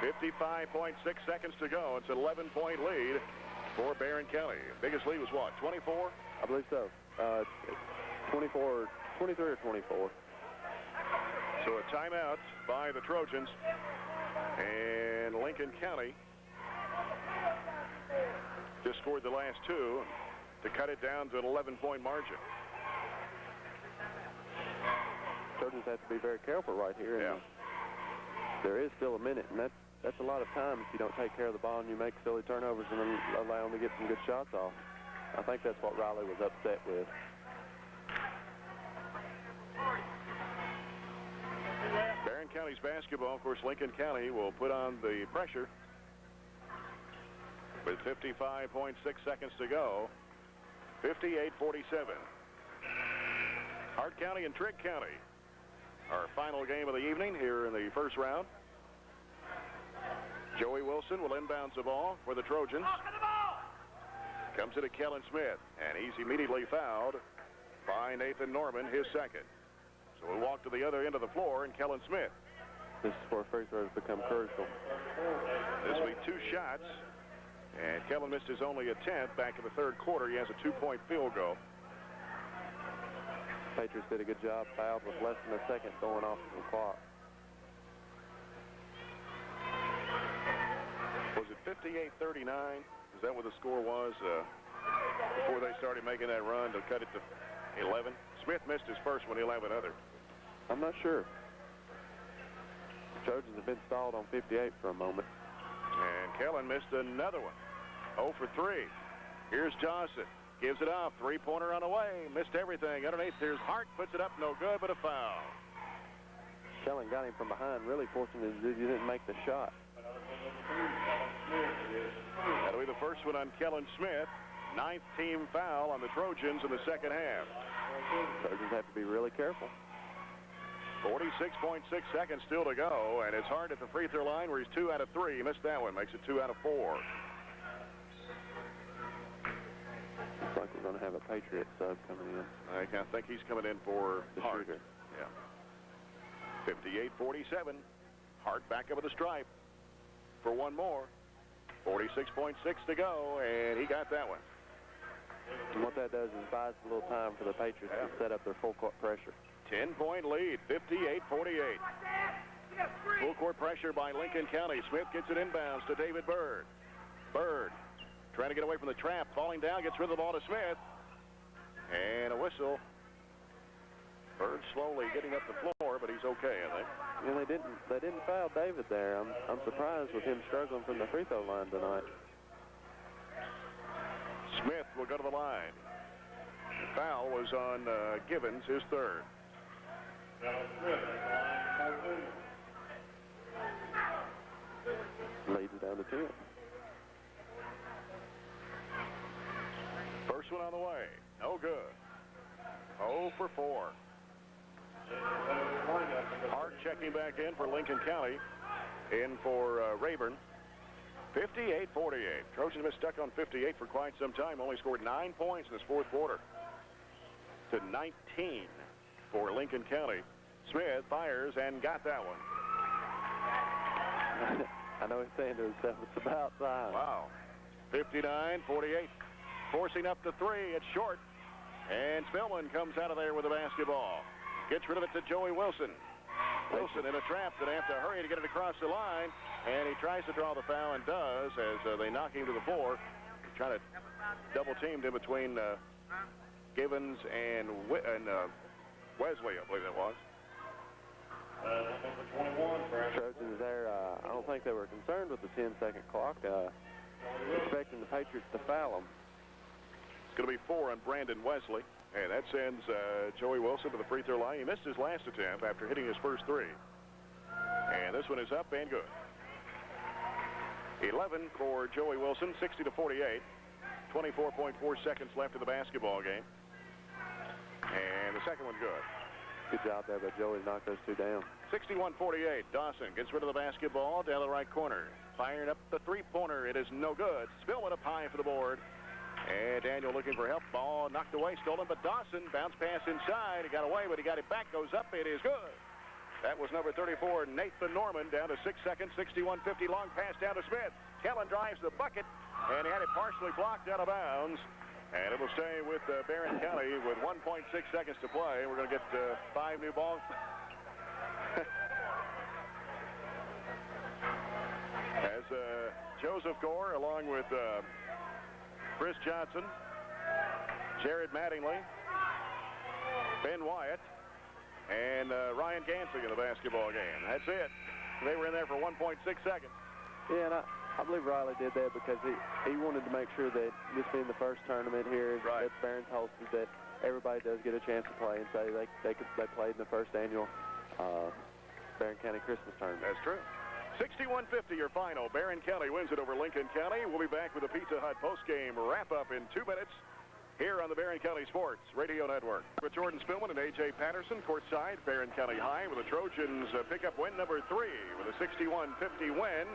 55.6 seconds to go. It's an 11-point lead for Barren County. Biggest lead was what, 24? I believe so. 24, 23 or 24. So a timeout by the Trojans. And Lincoln County just scored the last 2 to cut it down to an 11-point margin. Trojans have to be very careful right here. Yeah. There is still a minute, and that's a lot of time if you don't take care of the ball and you make silly turnovers and allow them to get some good shots off. I think that's what Riley was upset with. Barren County's basketball, of course, Lincoln County will put on the pressure with 55.6 seconds to go. 58-47. Hart County and Trigg County, our final game of the evening here in the first round. Joey Wilson will inbounds the ball for the Trojans. Comes into Kellen Smith, and he's immediately fouled by Nathan Norman, his second. So we'll walk to the other end of the floor, and Kellen Smith. This is where free throws become crucial. This will be 2 shots, and Kellen missed his only attempt back in the third quarter. He has a 2-point field goal. Patriots did a good job, fouled with less than a second going off the clock. Was it 58-39? Is that what the score was before they started making that run to cut it to 11? Smith missed his first one. He'll have another. I'm not sure. The Trojans have been stalled on 58 for a moment. And Kellen missed another one. 0 for 3. Here's Johnson. Gives it off. 3-pointer on the way. Missed everything. Underneath, there's Hart. Puts it up. No good, but a foul. Kellen got him from behind, really forcing him to he didn't make the shot. That'll be the first one on Kellen Smith. 9th team foul on the Trojans in the second half. Trojans have to be really careful. 46.6 seconds still to go, and it's Hart at the free throw line where he's 2 out of 3. He missed that one. Makes it 2 out of 4. Looks like we're going to have a Patriot sub coming in. I think he's coming in for The Hart. shooter. Yeah. 58-47. Hart back up at the stripe for one more. 46.6 to go, and he got that one. And what that does is buys a little time for the Patriots to set up their full court pressure. 10-point lead, 58-48. Full court pressure by Lincoln County. Smith gets it inbounds to David Byrd. Byrd trying to get away from the trap, falling down, gets rid of the ball to Smith. And a whistle. Byrd slowly getting up the floor, but he's okay, I think. Yeah, they didn't foul David there. I'm surprised with him struggling from the free throw line tonight. Smith will go to the line. The foul was on Givens, his third. Leads it down to 10. First one on the way. No good. 0 for 4. Hart checking back in for Lincoln County. In for Rayburn. 58-48. Trojans have been stuck on 58 for quite some time. Only scored 9 points in this fourth quarter. To 19 for Lincoln County. Smith fires and got that one. I know he's saying to himself, it's about time. Wow. 59-48. Forcing up the 3. It's short. And Spillman comes out of there with the basketball. Gets rid of it to Joey Wilson. Wilson in a trap. Going to have to hurry to get it across the line. And he tries to draw the foul and does as they knock him to the floor. Trying to double teamed in between Givens and Wesley, I believe that was. Number 21, Trojans there, I don't think they were concerned with the 10-second clock. Expecting the Patriots to foul them. It's going to be 4 on Brandon Wesley. And that sends Joey Wilson to the free throw line. He missed his last attempt after hitting his first 3. And this one is up and good. 11 for Joey Wilson, 60-48. 24.4 seconds left in the basketball game. And the second one good. Good job there by Joey to knock those two down. 61-48. Dawson gets rid of the basketball down the right corner. Firing up the three-pointer. It is no good. Spillman up high for the board. And Daniel looking for help. Ball knocked away, stolen, but Dawson bounce pass inside. He got away, but he got it back. Goes up. It is good. That was number 34, Nathan Norman, down to 6 seconds. 61-50. Long pass down to Smith. Kellen drives the bucket, and he had it partially blocked out of bounds. And it will stay with Barren County with 1.6 seconds to play. We're going to get 5 new balls. As Joseph Gore, along with Chris Johnson, Jared Mattingly, Ben Wyatt, and Ryan Gansing in the basketball game. That's it. They were in there for 1.6 seconds. Yeah, and I believe Riley did that because he wanted to make sure that this being the first tournament here that Barron's hosted, that everybody does get a chance to play and say they played in the first annual Barren County Christmas tournament. That's true. 61-50 your final. Barren County wins it over Lincoln County. We'll be back with a Pizza Hut postgame wrap-up in 2 minutes here on the Barren County Sports Radio Network. With Jordan Spillman and A.J. Patterson courtside, Barren County High, with the Trojans pick up win number 3 with a 61-50 win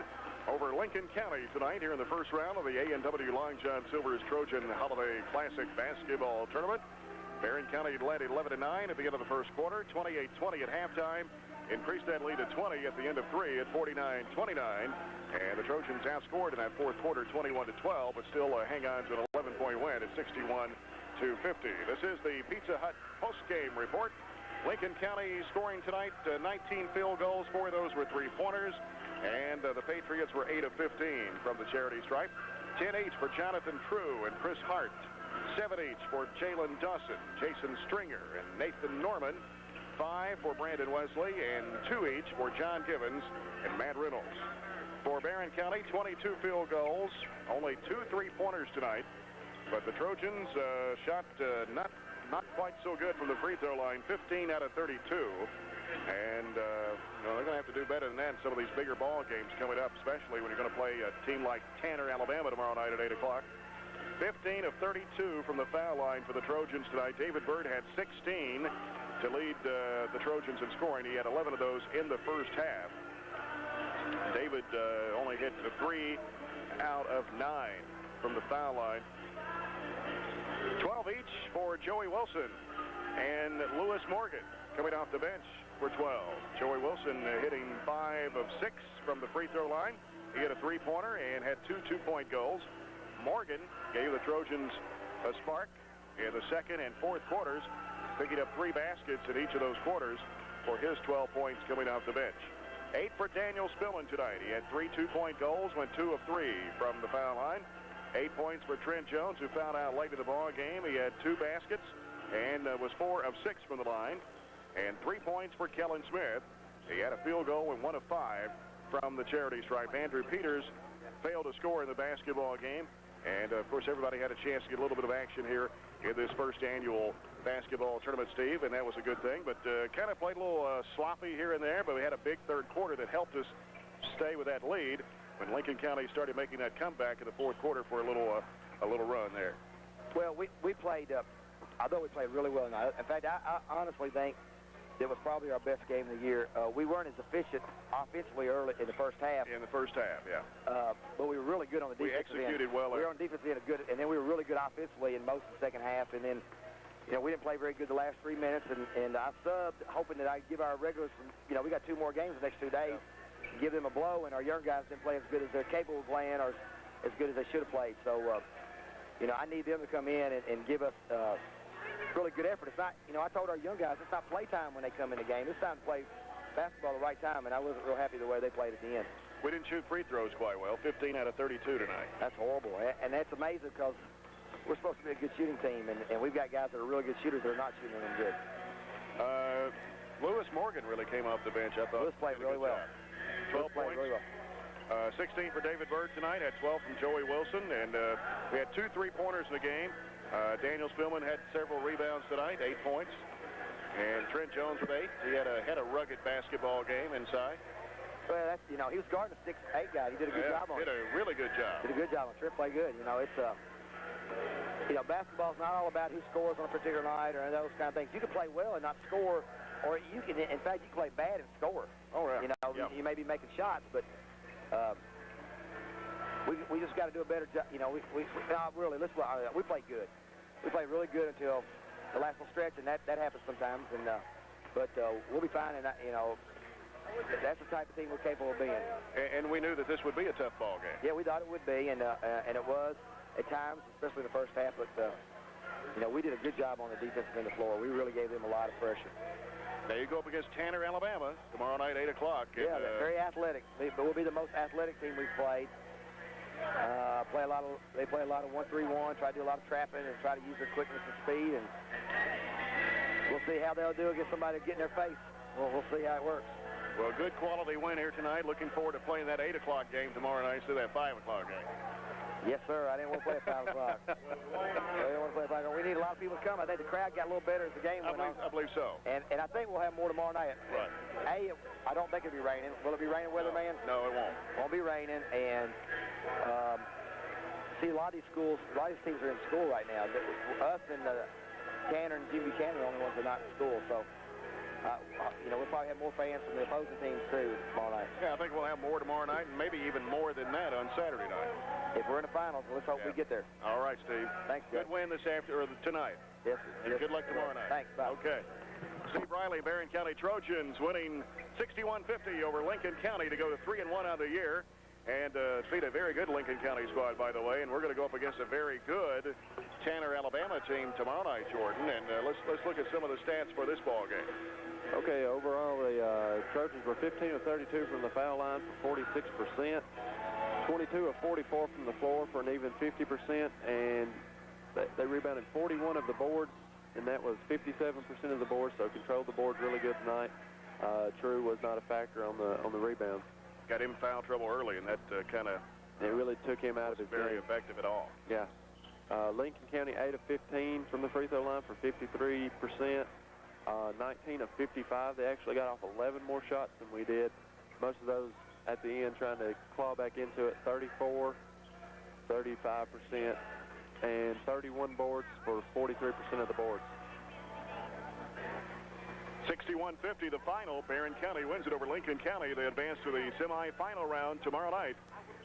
over Lincoln County tonight here in the first round of the A&W Long John Silver's Trojan Holiday Classic Basketball Tournament. Barren County led 11-9 at the end of the first quarter, 28-20 at halftime. Increased that lead to 20 at the end of 3 at 49-29. And the Trojans outscored in that fourth quarter 21-12, but still hang on to an 11-point win at 61-50. This is the Pizza Hut postgame report. Lincoln County scoring tonight 19 field goals. 4 of those were three-pointers. And the Patriots were 8 of 15 from the charity stripe. 10 each for Jonathan True and Chris Hart. 7 each for Jalen Dawson, Jason Stringer, and Nathan Norman. 5 for Brandon Wesley, and 2 each for John Givens and Matt Reynolds. For Barren County, 22 field goals, only 2 three-pointers tonight. But the Trojans shot not quite so good from the free throw line, 15 out of 32. And they're going to have to do better than that in some of these bigger ball games coming up, especially when you're going to play a team like Tanner, Alabama tomorrow night at 8 o'clock. 15 of 32 from the foul line for the Trojans tonight. David Byrd had 16 to lead the Trojans in scoring. He had 11 of those in the first half. David only hit 3 out of 9 from the foul line. 12 each for Joey Wilson and Lewis Morgan coming off the bench for 12. Joey Wilson hitting 5 of 6 from the free throw line. He hit a three-pointer and had 2 two-point goals. Morgan gave the Trojans a spark in the second and fourth quarters, picking up 3 baskets in each of those quarters for his 12 points coming off the bench. 8 for Daniel Spillman tonight. He had 3 two-point goals, went 2 of 3 from the foul line. 8 points for Trent Jones, who fouled out late in the ball game. He had 2 baskets and was 4 of 6 from the line. And 3 points for Kellen Smith. He had a field goal and 1 of 5 from the charity stripe. Andrew Peters failed to score in the basketball game. And, of course, everybody had a chance to get a little bit of action here in this first annual basketball tournament, Steve, and that was a good thing. But kind of played a little sloppy here and there, but we had a big third quarter that helped us stay with that lead when Lincoln County started making that comeback in the fourth quarter for a little run there. Well, we played, although we played really well tonight. In fact, I honestly think it was probably our best game of the year. We weren't as efficient offensively early in the first half. In the first half, yeah. But we were really good on the defensive end. We executed well. We were on defense end and then we were really good offensively in most of the second half. And then, we didn't play very good the last 3 minutes. And I subbed, hoping that I'd give our regulars some, we got 2 more games the next 2 days, give them a blow. And our young guys didn't play as good as they're capable of playing or as good as they should have played. So, I need them to come in and give us really good effort. It's not, I told our young guys it's not playtime when they come in the game. It's time to play basketball the right time, and I wasn't real happy the way they played at the end. We didn't shoot free throws quite well, 15 out of 32 tonight. That's horrible, and that's amazing because we're supposed to be a good shooting team, and we've got guys that are really good shooters that are not shooting them good. Lewis Morgan really came off the bench, I thought. Lewis played really well. 12 points. Really well. 16 for David Byrd tonight, had 12 from Joey Wilson, and we had 2 three-pointers in the game. Daniel Spillman had several rebounds tonight, 8 points. And Trent Jones with 8. He had a rugged basketball game inside. Well, that's, he was guarding a 6'8" guy. He did a good job on it. Did a really good job. Did a good job on it. Trent played good. It's basketball's not all about who scores on a particular night or those kind of things. You can play well and not score, or you can, in fact, you can play bad and score. Oh, yeah. You may be making shots, but we just got to do a better job. We played good. We played really good until the last little stretch, and that happens sometimes. But we'll be fine, and that's the type of team we're capable of being. And we knew that this would be a tough ball game. Yeah, we thought it would be, and it was at times, especially the first half. But we did a good job on the defensive end of the floor. We really gave them a lot of pressure. Now you go up against Tanner, Alabama, tomorrow night, 8 o'clock. Yeah, they're very athletic. But we'll be the most athletic team we've played. They play a lot of 1-3-1, try to do a lot of trapping, and try to use their quickness and speed. And we'll see how they'll do against somebody getting their face. We'll see how it works. Well, good quality win here tonight. Looking forward to playing that 8 o'clock game tomorrow night instead of that 5 o'clock game. Yes, sir. I didn't want to play at 5 o'clock. We need a lot of people to come. I think the crowd got a little better as the game went on. I believe so. And I think we'll have more tomorrow night. Right. I don't think it'll be raining. Will it be raining, weatherman? No, it won't. Won't be raining. And see, a lot of these teams are in school right now. Us and Tanner and Jim Buchanan are the only ones that are not in school. So, we'll probably have more fans from the opposing teams, too, tomorrow night. Yeah, I think we'll have more tomorrow night, and maybe even more than that on Saturday night. If we're in the finals, let's hope we get there. All right, Steve. Thanks, Good win tonight. Yes, sir. And good luck tomorrow night. Thanks, bye. Okay. Steve Riley, Barren County Trojans, winning 61-50 over Lincoln County to go to 3-1 on the year. And beat a very good Lincoln County squad, by the way. And we're going to go up against a very good Tanner, Alabama team tomorrow night, Jordan. And let's look at some of the stats for this ball game. Okay, overall, the Trojans were 15 of 32 from the foul line for 46%, 22 of 44 from the floor for an even 50%, and they rebounded 41 of the boards, and that was 57% of the boards, so controlled the boards really good tonight. True was not a factor on the rebounds. Got him in foul trouble early, and that it really took him out of his very game. Effective at all. Yeah. Lincoln County 8 of 15 from the free throw line for 53%. 19 of 55. They actually got off 11 more shots than we did. Most of those at the end trying to claw back into it. 34, 35%, and 31 boards for 43% of the boards. 61-50 the final. Barren County wins it over Lincoln County. They advance to the semifinal round tomorrow night.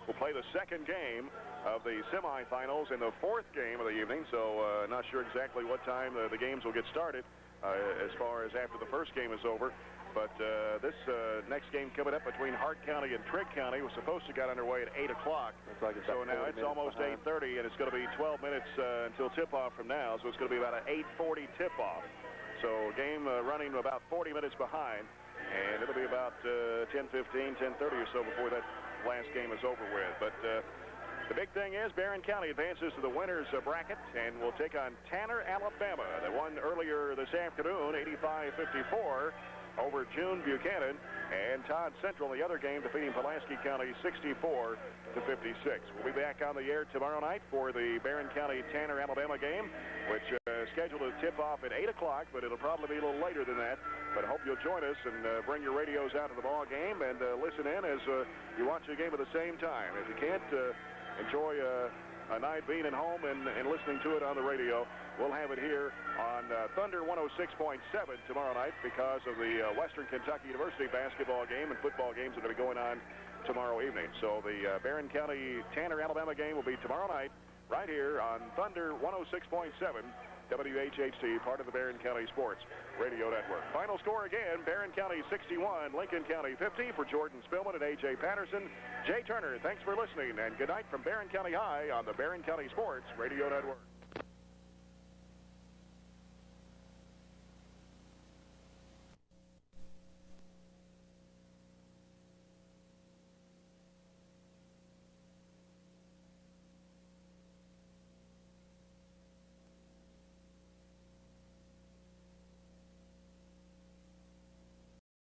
We'll play the second game of the semifinals in the fourth game of the evening, so not sure exactly what time the games will get started as far as after the first game is over. But this next game coming up between Hart County and Trigg County was supposed to get underway at 8 o'clock. So now it's almost 8:30, and it's going to be 12 minutes until tip-off from now, so it's going to be about an 8:40 tip-off. So game running about 40 minutes behind, and it'll be about 10:15, 10:30 or so before that last game is over with. But the big thing is Barren County advances to the winners bracket and will take on Tanner, Alabama. They won earlier this afternoon, 85-54 over June Buchanan, and Todd Central in the other game defeating Pulaski County 64-56. We'll be back on the air tomorrow night for the Barren County Tanner, Alabama game, which is scheduled to tip off at 8 o'clock, but it'll probably be a little later than that. But I hope you'll join us and bring your radios out to the ball game and listen in as you watch the game at the same time. If you can't, enjoy a night being at home and listening to it on the radio. We'll have it here on Thunder 106.7 tomorrow night because of the Western Kentucky University basketball game and football games that are going to be going on tomorrow evening. So the Barren County Tanner, Alabama game will be tomorrow night right here on Thunder 106.7 WHHC, part of the Barren County Sports Radio Network. Final score again, Barren County 61, Lincoln County 50. For Jordan Spillman and A.J. Patterson, Jay Turner, thanks for listening, and good night from Barren County High on the Barren County Sports Radio Network.